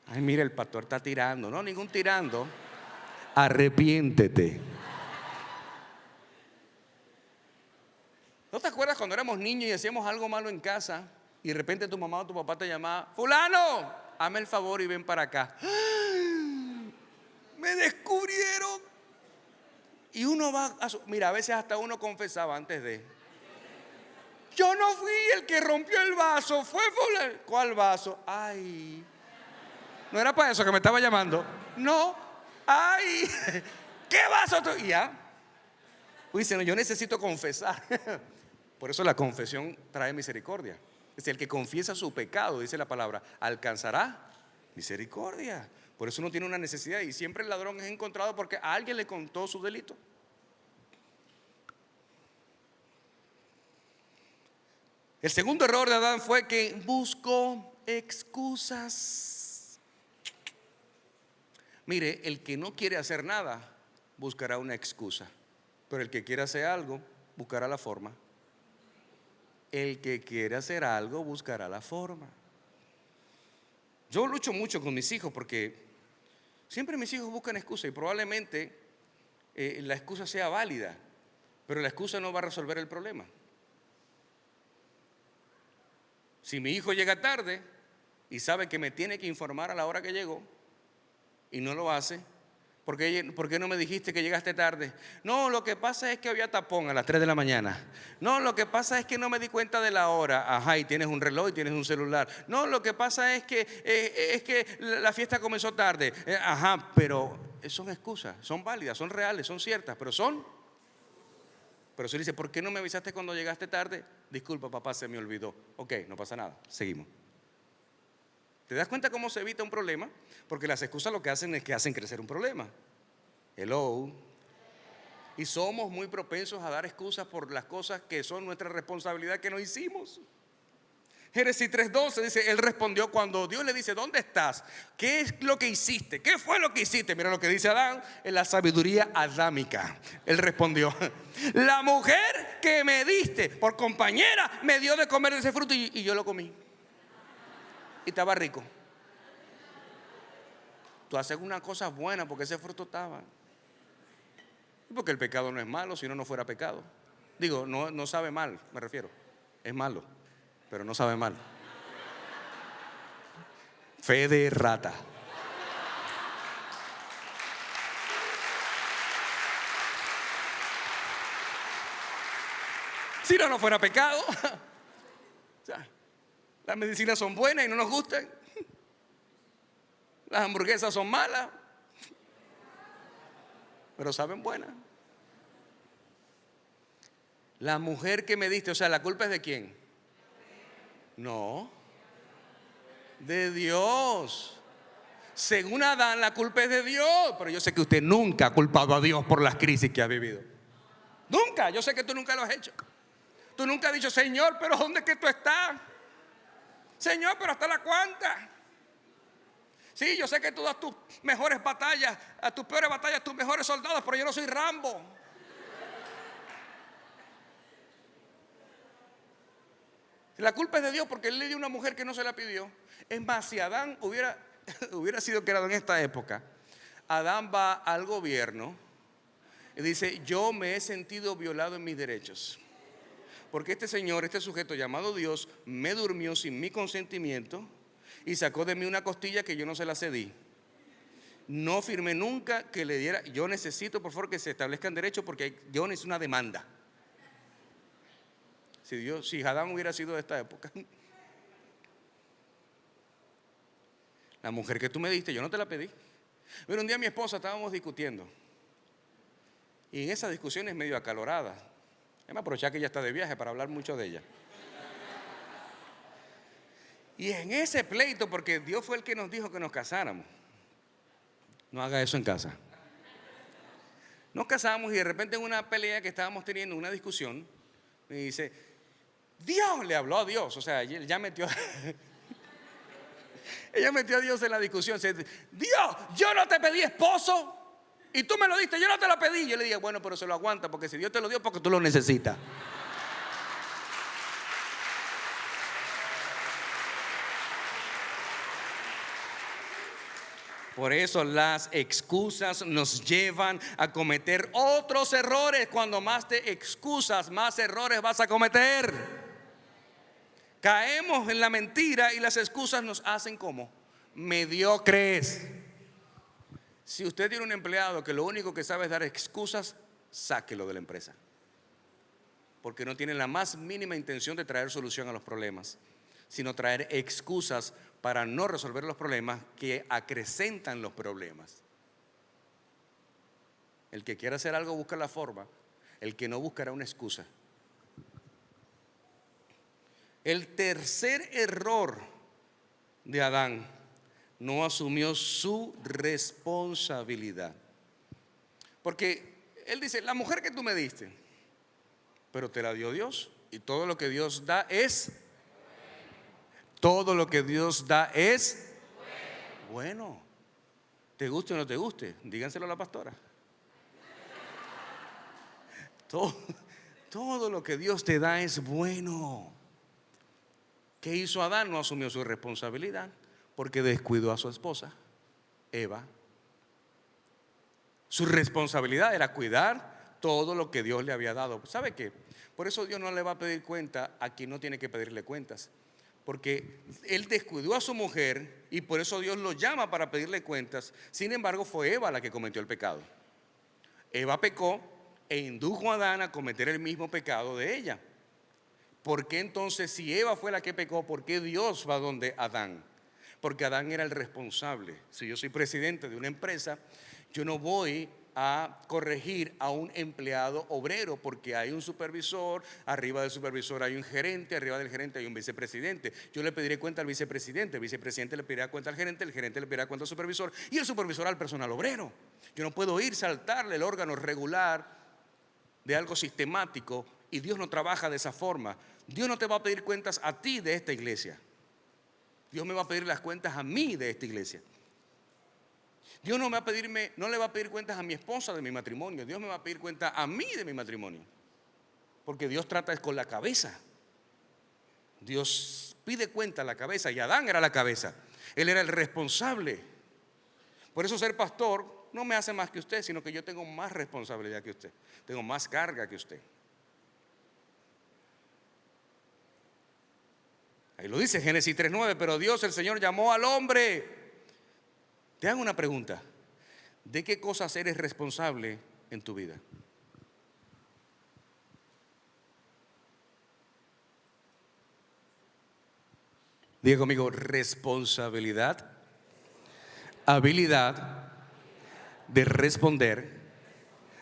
Ay, mira, el pastor está tirando. No, ningún tirando. Arrepiéntete. ¿No te acuerdas cuando éramos niños y hacíamos algo malo en casa y de repente tu mamá o tu papá te llamaba, fulano, hazme el favor y ven para acá. Me descubrieron. Y uno va mira, a veces hasta uno confesaba antes de. Yo no fui el que rompió el vaso, fue fulano. ¿Cuál vaso? Ay. No era para eso que me estaba llamando. No. Ay. ¿Qué vaso tú? Y ya. Uy, yo necesito confesar. Por eso la confesión trae misericordia. Es el que confiesa su pecado, dice la palabra, alcanzará misericordia. Por eso uno tiene una necesidad y siempre el ladrón es encontrado porque a alguien le contó su delito. El segundo error de Adán fue que buscó excusas. Mire, el que no quiere hacer nada buscará una excusa, pero el que quiere hacer algo buscará la forma. El que quiere hacer algo buscará la forma. Yo lucho mucho con mis hijos porque siempre mis hijos buscan excusas y probablemente la excusa sea válida, pero la excusa no va a resolver el problema. Si mi hijo llega tarde y sabe que me tiene que informar a la hora que llegó y no lo hace, ¿por qué no me dijiste que llegaste tarde? No, lo que pasa es que había tapón a las 3 de la mañana. No, lo que pasa es que no me di cuenta de la hora. Ajá, y tienes un reloj y tienes un celular. No, lo que pasa es que la fiesta comenzó tarde. Ajá, pero son excusas, son válidas, son reales, son ciertas, pero si dice, ¿por qué no me avisaste cuando llegaste tarde? Disculpa, papá, se me olvidó. Ok, no pasa nada, seguimos. ¿Te das cuenta cómo se evita un problema? Porque las excusas lo que hacen es que hacen crecer un problema. Hello. Y somos muy propensos a dar excusas por las cosas que son nuestra responsabilidad que no hicimos. Génesis 3:12 dice, él respondió cuando Dios le dice, ¿dónde estás? ¿Qué es lo que hiciste? ¿Qué fue lo que hiciste? Mira lo que dice Adán en la sabiduría adámica. Él respondió, la mujer que me diste por compañera me dio de comer de ese fruto y yo lo comí. Y estaba rico. Tú haces una cosa buena porque ese fruto estaba. Porque el pecado no es malo, si no, no fuera pecado. Digo, no sabe mal, me refiero. Es malo, pero no sabe mal. Fe de rata. Si no fuera pecado. O sea, las medicinas son buenas y no nos gustan. Las hamburguesas son malas, pero saben buenas. La mujer que me diste, o sea, ¿la culpa es de quién? No, de Dios. Según Adán, la culpa es de Dios. Pero yo sé que usted nunca ha culpado a Dios por las crisis que ha vivido. Nunca, yo sé que tú nunca lo has hecho. Tú nunca has dicho, Señor, pero ¿dónde es que tú estás? Señor, pero ¿hasta la cuánta? Sí, yo sé que tú das tus mejores batallas, a tus peores batallas, tus mejores soldados, pero yo no soy Rambo. La culpa es de Dios porque Él le dio una mujer que no se la pidió. Es más, si Adán hubiera sido creado en esta época, Adán va al gobierno y dice, yo me he sentido violado en mis derechos. Porque este señor, este sujeto llamado Dios, me durmió sin mi consentimiento y sacó de mí una costilla que yo no se la cedí. No firmé nunca que le diera. Yo necesito, por favor, que se establezcan derechos porque yo necesito una demanda. Si Adán hubiera sido de esta época. La mujer que tú me diste, yo no te la pedí. Pero un día mi esposa estábamos discutiendo. Y en esa discusión es medio acalorada. Déjame aprovechar que ella está de viaje para hablar mucho de ella. Y en ese pleito, porque Dios fue el que nos dijo que nos casáramos. No haga eso en casa. Nos casamos y de repente en una pelea que estábamos teniendo, una discusión, me dice, Dios le habló a Dios. O sea, ella metió a Dios en la discusión. Dice, Dios, yo no te pedí esposo y tú me lo diste, yo no te lo pedí. Yo le dije, bueno, pero se lo aguanta porque si Dios te lo dio, porque tú lo necesitas. Por eso las excusas nos llevan a cometer otros errores. Cuando más te excusas, más errores vas a cometer. Caemos en la mentira y las excusas nos hacen ¿cómo? mediocres. Si usted tiene un empleado que lo único que sabe es dar excusas, sáquelo de la empresa, porque no tiene la más mínima intención de traer solución a los problemas, sino traer excusas para no resolver los problemas que acrecentan los problemas. El que quiera hacer algo busca la forma, el que no buscará una excusa. El tercer error de Adán: no asumió su responsabilidad. Porque él dice, la mujer que tú me diste, pero te la dio Dios, y todo lo que Dios da es bueno. Te guste o no te guste, díganselo a la pastora. Todo lo que Dios te da es bueno. ¿Qué hizo Adán? No asumió su responsabilidad porque descuidó a su esposa, Eva. Su responsabilidad era cuidar todo lo que Dios le había dado. ¿Sabe qué? Por eso Dios no le va a pedir cuenta a quien no tiene que pedirle cuentas, porque él descuidó a su mujer y por eso Dios lo llama para pedirle cuentas. Sin embargo, fue Eva la que cometió el pecado. Eva pecó e indujo a Adán a cometer el mismo pecado de ella. ¿Por qué entonces, si Eva fue la que pecó, por qué Dios va donde Adán? Porque Adán era el responsable. Si yo soy presidente de una empresa, yo no voy a corregir a un empleado obrero, porque hay un supervisor, arriba del supervisor hay un gerente, arriba del gerente hay un vicepresidente. Yo le pediré cuenta al vicepresidente, el vicepresidente le pedirá cuenta al gerente, el gerente le pedirá cuenta al supervisor y el supervisor al personal obrero. Yo no puedo saltarle el órgano regular de algo sistemático, y Dios no trabaja de esa forma. Dios no te va a pedir cuentas a ti de esta iglesia. Dios me va a pedir las cuentas a mí de esta iglesia. Dios no le va a pedir cuentas a mi esposa de mi matrimonio. Dios me va a pedir cuentas a mí de mi matrimonio, porque Dios trata con la cabeza. Dios pide cuenta a la cabeza, y Adán era la cabeza. Él era el responsable. Por eso ser pastor no me hace más que usted, sino que yo tengo más responsabilidad que usted, tengo más carga que usted. Ahí lo dice Génesis 3:9, pero Dios el Señor llamó al hombre. Te hago una pregunta: ¿de qué cosas eres responsable en tu vida? Diga conmigo: responsabilidad, habilidad de responder,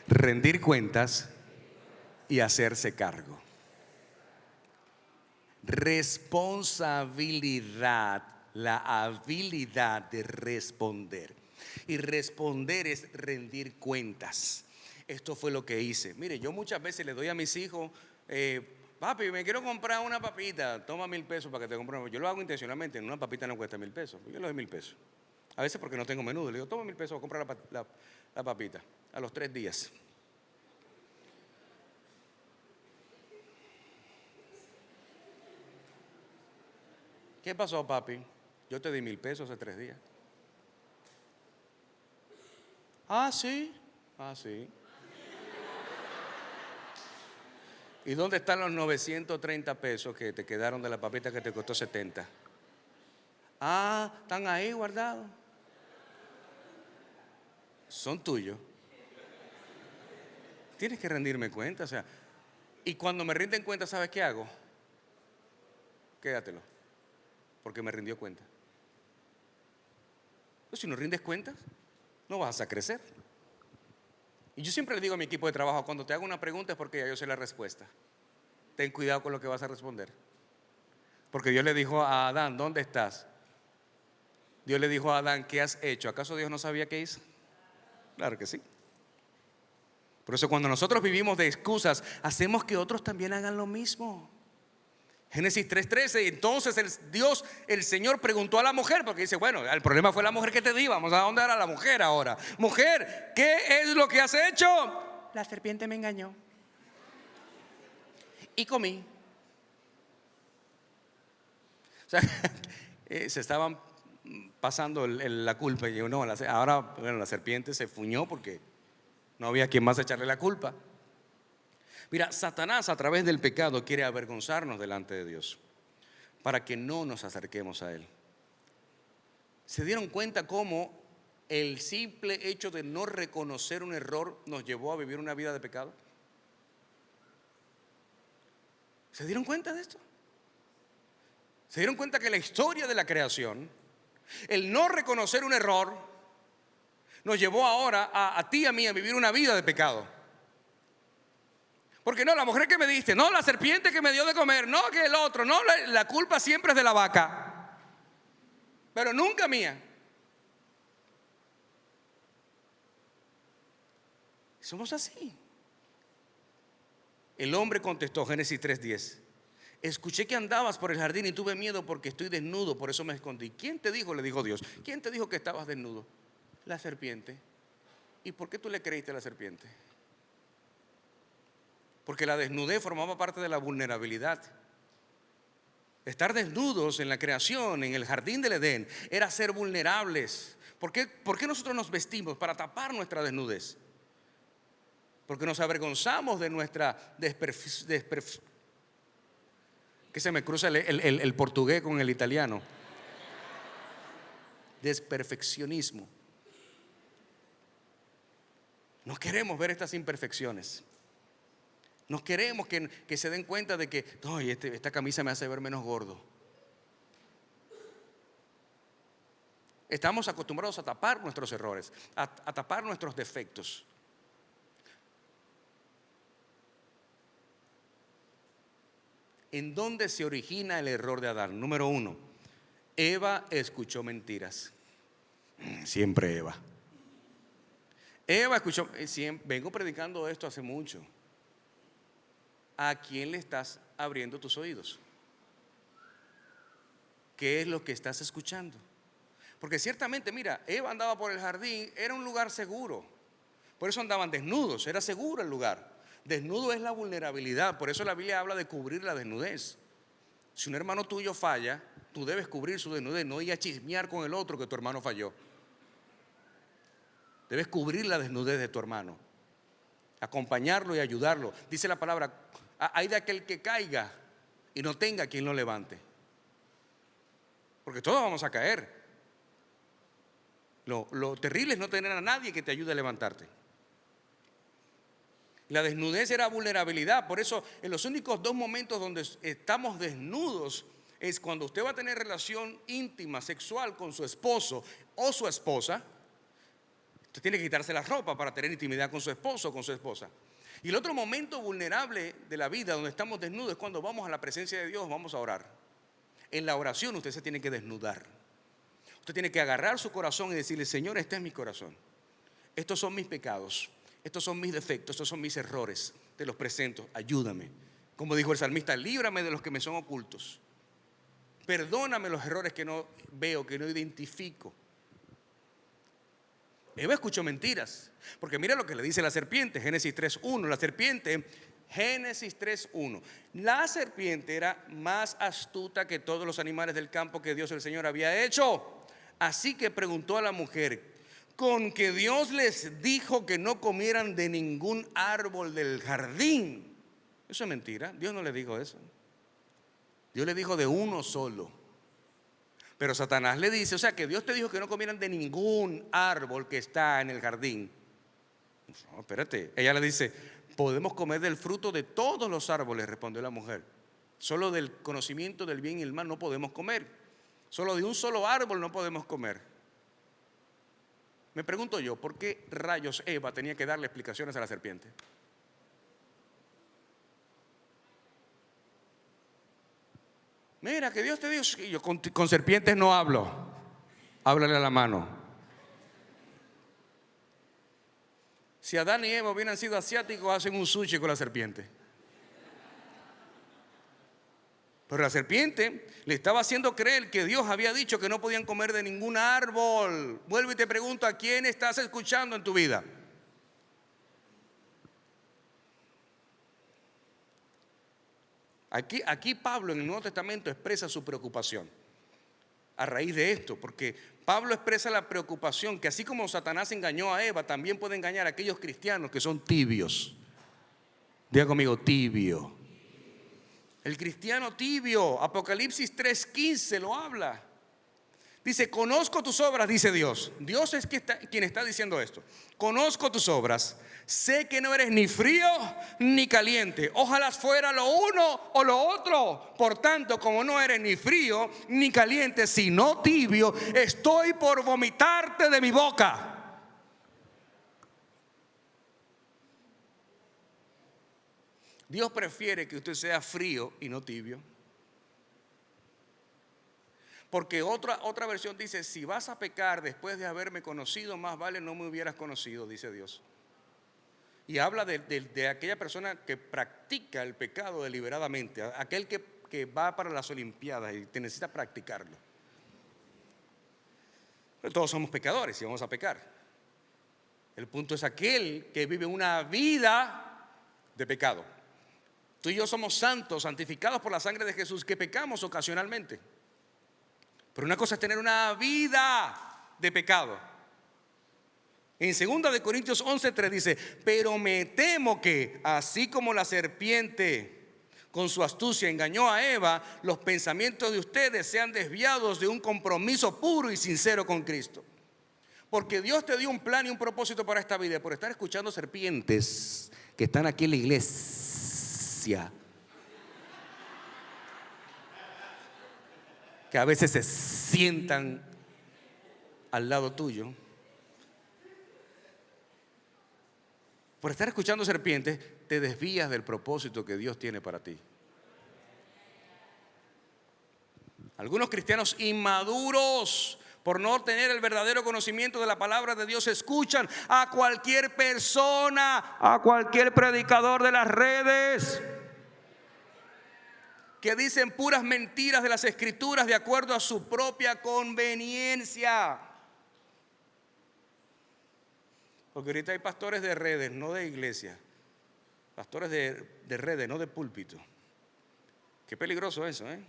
rendir cuentas y hacerse cargo. Responsabilidad, la habilidad de responder. Y responder es rendir cuentas. Esto fue lo que hice. Mire, yo muchas veces le doy a mis hijos, papi, me quiero comprar una papita, toma 1,000 pesos para que te compre una. Yo lo hago intencionalmente, una papita no cuesta 1,000 pesos, yo le doy 1,000 pesos. A veces porque no tengo menudo, le digo, toma 1,000 pesos, compra la papita. A los 3 días. ¿Qué pasó, papi? Yo te di 1,000 pesos hace 3 días. Ah, sí. Ah, sí. ¿Y dónde están los 930 pesos que te quedaron de la papita que te costó 70? Ah, están ahí guardados. Son tuyos. Tienes que rendirme cuenta, o sea. Y cuando me rinden cuenta, ¿sabes qué hago? Quédatelo, porque me rindió cuenta. Pues si no rindes cuentas, no vas a crecer. Y yo siempre le digo a mi equipo de trabajo, cuando te hago una pregunta es porque ya yo sé la respuesta. Ten cuidado con lo que vas a responder. Porque Dios le dijo a Adán, ¿dónde estás? Dios le dijo a Adán, ¿qué has hecho? ¿Acaso Dios no sabía qué hizo? Claro que sí. Por eso cuando nosotros vivimos de excusas, hacemos que otros también hagan lo mismo. Génesis 3:13, entonces Dios, el Señor preguntó a la mujer, porque dice, bueno, el problema fue la mujer que te di, vamos a dónde era la mujer ahora. Mujer, ¿qué es lo que has hecho? La serpiente me engañó y comí. O sea, se estaban pasando la culpa, y yo, no, ahora bueno, la serpiente se fuñó porque no había quien más echarle la culpa. Mira, Satanás a través del pecado quiere avergonzarnos delante de Dios para que no nos acerquemos a Él. ¿Se dieron cuenta cómo el simple hecho de no reconocer un error nos llevó a vivir una vida de pecado? ¿Se dieron cuenta de esto? ¿Se dieron cuenta que la historia de la creación, el no reconocer un error, nos llevó ahora a ti y a mí a vivir una vida de pecado? Porque no, la mujer que me diste, no, la serpiente que me dio de comer, no, que el otro, no, la culpa siempre es de la vaca, pero nunca mía. Somos así. El hombre contestó, Génesis 3:10, escuché que andabas por el jardín y tuve miedo porque estoy desnudo, por eso me escondí. ¿Quién te dijo? Le dijo Dios. ¿Quién te dijo que estabas desnudo? La serpiente. ¿Y por qué tú le creíste a la serpiente? Porque la desnudez formaba parte de la vulnerabilidad. Estar desnudos en la creación, en el jardín del Edén, era ser vulnerables. ¿Por qué nosotros nos vestimos? Para tapar nuestra desnudez. Porque nos avergonzamos de nuestra que se me cruza el portugués con el italiano. Desperfeccionismo. No queremos ver estas imperfecciones. No queremos que se den cuenta de que esta camisa me hace ver menos gordo. Estamos acostumbrados a tapar nuestros errores, a tapar nuestros defectos. ¿En dónde se origina el error de Adán? Número 1, Eva escuchó mentiras. Siempre Eva. Eva escuchó, vengo predicando esto hace mucho. ¿A quién le estás abriendo tus oídos? ¿Qué es lo que estás escuchando? Porque ciertamente, mira, Eva andaba por el jardín, era un lugar seguro. Por eso andaban desnudos, era seguro el lugar. Desnudo es la vulnerabilidad, por eso la Biblia habla de cubrir la desnudez. Si un hermano tuyo falla, tú debes cubrir su desnudez, no ir a chismear con el otro que tu hermano falló. Debes cubrir la desnudez de tu hermano, acompañarlo y ayudarlo. Dice la palabra, hay de aquel que caiga y no tenga quien lo levante. Porque todos vamos a caer. Lo terrible es no tener a nadie que te ayude a levantarte. La desnudez era vulnerabilidad. Por eso en los únicos 2 momentos donde estamos desnudos es cuando usted va a tener relación íntima, sexual con su esposo o su esposa. Usted tiene que quitarse la ropa para tener intimidad con su esposo o con su esposa. Y el otro momento vulnerable de la vida donde estamos desnudos es cuando vamos a la presencia de Dios, vamos a orar. En la oración usted se tiene que desnudar. Usted tiene que agarrar su corazón y decirle, Señor, este es mi corazón. Estos son mis pecados. Estos son mis defectos, estos son mis errores, te los presento, ayúdame. Como dijo el salmista, líbrame de los que me son ocultos. Perdóname los errores que no veo, que no identifico. Eva escuchó mentiras, porque mira lo que le dice la serpiente, Génesis 3:1. La serpiente, Génesis 3:1. La serpiente era más astuta que todos los animales del campo que Dios el Señor había hecho. Así que preguntó a la mujer, ¿con que Dios les dijo que no comieran de ningún árbol del jardín? Eso es mentira, Dios no le dijo eso. Dios le dijo de uno solo. Pero Satanás le dice, o sea que Dios te dijo que no comieran de ningún árbol que está en el jardín. No, espérate, ella le dice, podemos comer del fruto de todos los árboles, respondió la mujer. Solo del conocimiento del bien y el mal no podemos comer. Solo de un solo árbol no podemos comer. Me pregunto yo, ¿por qué rayos Eva tenía que darle explicaciones a la serpiente? Mira, que Dios te dijo, yo con serpientes no hablo, háblale a la mano. Si Adán y Eva hubieran sido asiáticos, hacen un sushi con la serpiente. Pero la serpiente le estaba haciendo creer que Dios había dicho que no podían comer de ningún árbol. Vuelvo y te pregunto, ¿a quién estás escuchando en tu vida? Aquí Pablo en el Nuevo Testamento expresa su preocupación a raíz de esto, porque Pablo expresa la preocupación que así como Satanás engañó a Eva, también puede engañar a aquellos cristianos que son tibios. Diga conmigo, tibio. El cristiano tibio, Apocalipsis 3:15 lo habla. Dice, conozco tus obras, dice Dios. Dios es quien está diciendo esto. Conozco tus obras. Sé que no eres ni frío ni caliente. Ojalá fuera lo uno o lo otro. Por tanto, como no eres ni frío ni caliente, sino tibio, estoy por vomitarte de mi boca. Dios prefiere que usted sea frío y no tibio. Porque otra versión dice, si vas a pecar después de haberme conocido, más vale no me hubieras conocido, dice Dios. Y habla de aquella persona que practica el pecado deliberadamente, aquel que va para las Olimpiadas y te necesita practicarlo. Pero todos somos pecadores y vamos a pecar. El punto es aquel que vive una vida de pecado. Tú y yo somos santos, santificados por la sangre de Jesús, que pecamos ocasionalmente. Pero una cosa es tener una vida de pecado. En 2 Corintios 11:3 dice, pero me temo que así como la serpiente con su astucia engañó a Eva, los pensamientos de ustedes sean desviados de un compromiso puro y sincero con Cristo. Porque Dios te dio un plan y un propósito para esta vida. Por estar escuchando serpientes que están aquí en la iglesia, que a veces se sientan al lado tuyo. Por estar escuchando serpientes, te desvías del propósito que Dios tiene para ti. Algunos cristianos inmaduros, por no tener el verdadero conocimiento de la palabra de Dios, escuchan a cualquier persona, a cualquier predicador de las redes, que dicen puras mentiras de las Escrituras de acuerdo a su propia conveniencia. Porque ahorita hay pastores de redes, no de iglesia. Pastores de redes, no de púlpito. Qué peligroso eso, ¿eh?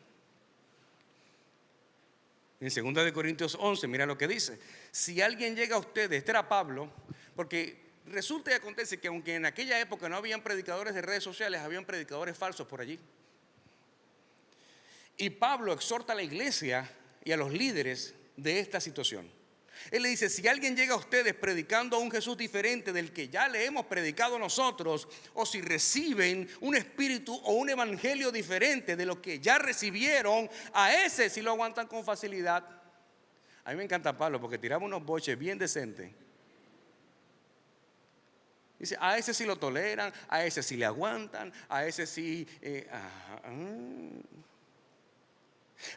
En 2 Corintios 11, mira lo que dice. Si alguien llega a ustedes, este era Pablo, porque resulta y acontece que aunque en aquella época no habían predicadores de redes sociales, habían predicadores falsos por allí. Y Pablo exhorta a la iglesia y a los líderes de esta situación. Él le dice, si alguien llega a ustedes predicando a un Jesús diferente del que ya le hemos predicado nosotros, o si reciben un espíritu o un evangelio diferente de lo que ya recibieron, a ese sí lo aguantan con facilidad. A mí me encanta Pablo porque tiraba unos boches bien decentes. Dice, a ese sí lo toleran, a ese sí le aguantan, a ese sí...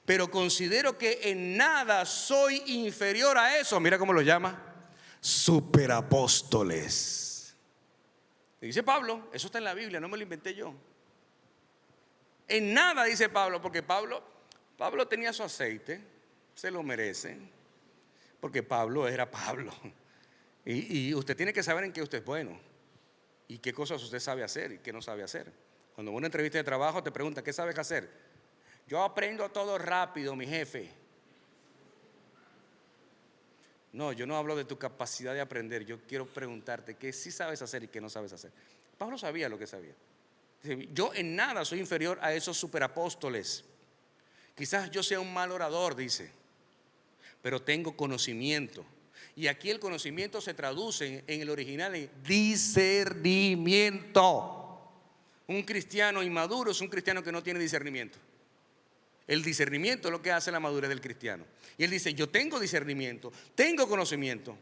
Pero considero que en nada soy inferior a eso. Mira cómo lo llama, superapóstoles. Dice Pablo, eso está en la Biblia, no me lo inventé yo. En nada, dice Pablo, porque Pablo tenía su aceite, se lo merece, porque Pablo era Pablo. Y usted tiene que saber en qué usted es bueno y qué cosas usted sabe hacer y qué no sabe hacer. Cuando en una entrevista de trabajo te pregunta, ¿qué sabes hacer? Yo aprendo todo rápido, mi jefe. No, yo no hablo de tu capacidad de aprender. Yo quiero preguntarte qué sí sabes hacer y qué no sabes hacer. Pablo sabía lo que sabía. Yo en nada soy inferior a esos superapóstoles. Quizás yo sea un mal orador, dice, pero tengo conocimiento. Y aquí el conocimiento se traduce en el original en discernimiento. Un cristiano inmaduro es un cristiano que no tiene discernimiento. El discernimiento es lo que hace la madurez del cristiano. Y él dice, yo tengo discernimiento, tengo conocimiento.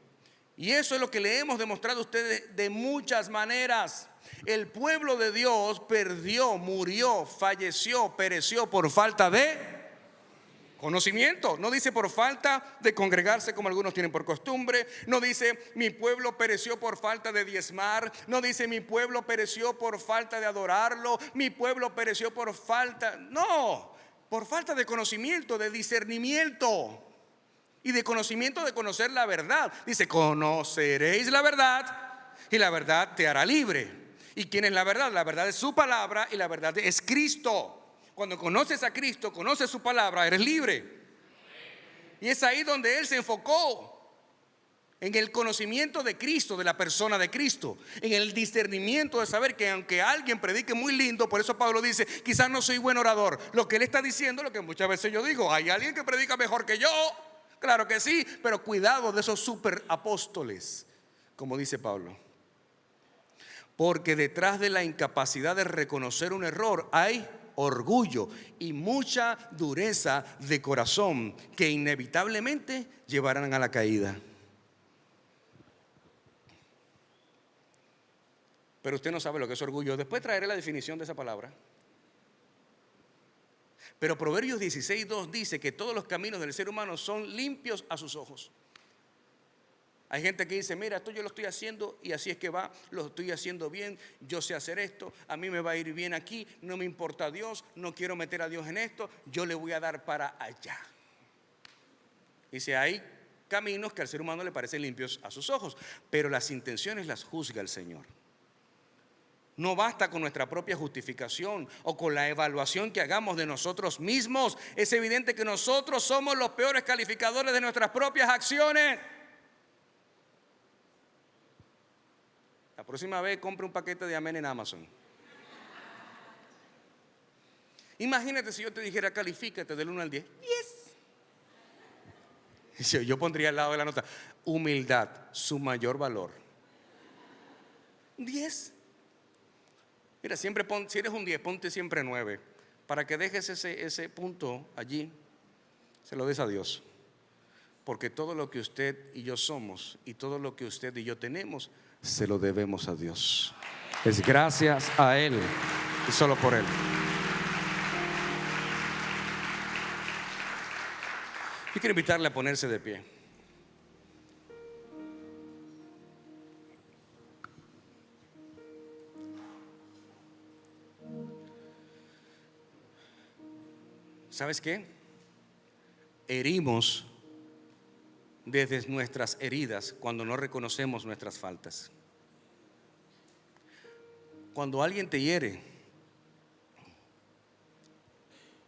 Y eso es lo que le hemos demostrado a ustedes de muchas maneras. El pueblo de Dios perdió, murió, falleció, pereció por falta de conocimiento. No dice por falta de congregarse como algunos tienen por costumbre. No dice mi pueblo pereció por falta de diezmar. No dice mi pueblo pereció por falta de adorarlo. Mi pueblo pereció por falta, no, por falta de conocimiento, de discernimiento y de conocimiento de conocer la verdad. Dice, conoceréis la verdad y la verdad te hará libre. ¿Y quién es la verdad? La verdad es su palabra y la verdad es Cristo. Cuando conoces a Cristo, conoces su palabra, eres libre. Y es ahí donde Él se enfocó, en el conocimiento de Cristo, de la persona de Cristo, en el discernimiento de saber que aunque alguien predique muy lindo, por eso Pablo dice, quizás no soy buen orador. Lo que él está diciendo, lo que muchas veces yo digo, hay alguien que predica mejor que yo, Claro que sí, pero cuidado de esos superapóstoles, como dice Pablo. Porque detrás de la incapacidad de reconocer un error hay orgullo y mucha dureza de corazón que inevitablemente llevarán a la caída. Pero usted no sabe lo que es orgullo. Después traeré la definición de esa palabra. Pero Proverbios 16:2 dice que todos los caminos del ser humano son limpios a sus ojos. Hay gente que dice, mira, esto yo lo estoy haciendo y así es que va, lo estoy haciendo bien, yo sé hacer esto, a mí me va a ir bien aquí, no me importa Dios, no quiero meter a Dios en esto, yo le voy a dar para allá. Dice, hay caminos que al ser humano le parecen limpios a sus ojos, pero las intenciones las juzga el Señor. No basta con nuestra propia justificación o con la evaluación que hagamos de nosotros mismos. Es evidente que nosotros somos los peores calificadores de nuestras propias acciones. La próxima vez compre un paquete de amén en Amazon. Imagínate si yo te dijera, califícate del 1 al 10. 10. Yo pondría al lado de la nota, humildad, su mayor valor. 10. Mira, siempre si eres un 10, ponte siempre 9. Para que dejes ese punto allí, se lo des a Dios. Porque todo lo que usted y yo somos y todo lo que usted y yo tenemos, se lo debemos a Dios. Es gracias a Él y solo por Él. Yo quiero invitarle a ponerse de pie. ¿Sabes qué? Herimos desde nuestras heridas cuando no reconocemos nuestras faltas. Cuando alguien te hiere,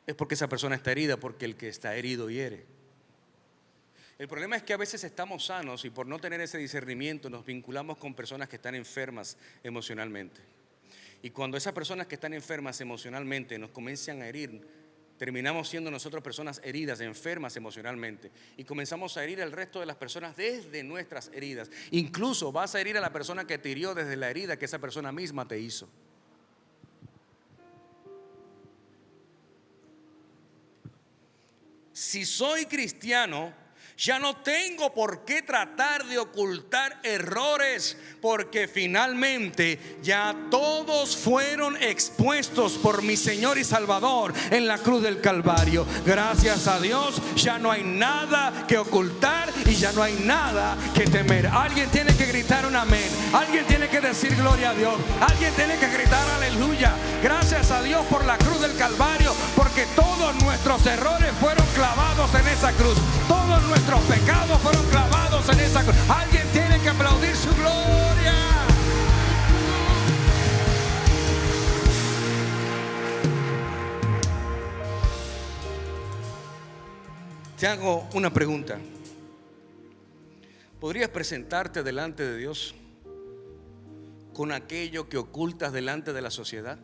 es porque esa persona está herida, porque el que está herido hiere. El problema es que a veces estamos sanos y por no tener ese discernimiento nos vinculamos con personas que están enfermas emocionalmente. Y cuando esas personas que están enfermas emocionalmente nos comienzan a herir, terminamos siendo nosotros personas heridas, enfermas emocionalmente, y comenzamos a herir al resto de las personas desde nuestras heridas. Incluso vas a herir a la persona que te hirió desde la herida que esa persona misma te hizo. Si soy cristiano, ya no tengo por qué tratar de ocultar errores, porque finalmente ya todos fueron expuestos por mi Señor y Salvador en la cruz del Calvario. Gracias a Dios, ya no hay nada que ocultar y ya no hay nada que temer. Alguien tiene que gritar un amén, alguien tiene que decir gloria a Dios, alguien tiene que gritar aleluya. Gracias a Dios por la cruz del Calvario, porque todos nuestros errores fueron clavados en esa cruz. Todos nuestros pecados fueron clavados en esa cruz. Alguien tiene que aplaudir su gloria. Te hago una pregunta. ¿Podrías presentarte delante de Dios con aquello que ocultas delante de la sociedad?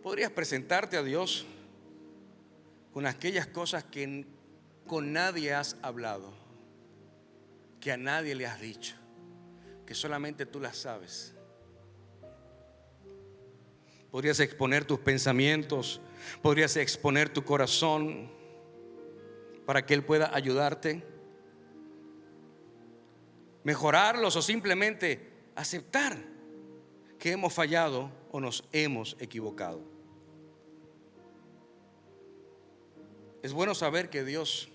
¿Podrías presentarte a Dios con aquellas cosas que con nadie has hablado, que a nadie le has dicho, que solamente tú las sabes? Podrías exponer tus pensamientos, podrías exponer tu corazón para que Él pueda ayudarte, mejorarlos o simplemente aceptar que hemos fallado o nos hemos equivocado. Es bueno saber que Dios,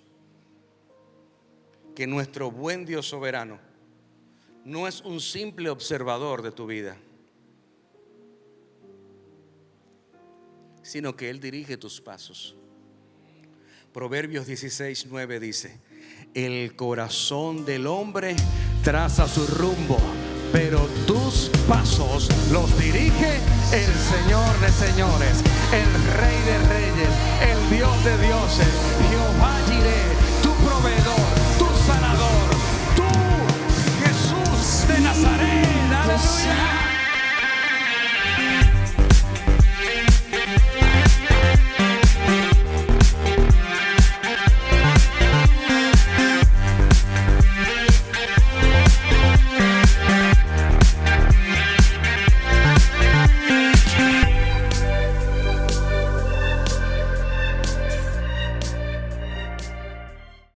que nuestro buen Dios soberano, no es un simple observador de tu vida, sino que Él dirige tus pasos. Proverbios 16:9 dice: el corazón del hombre traza su rumbo, pero tus pasos los dirige el Señor de señores, el Rey de reyes, el Dios de dioses, Jehová Jireh, tu proveedor.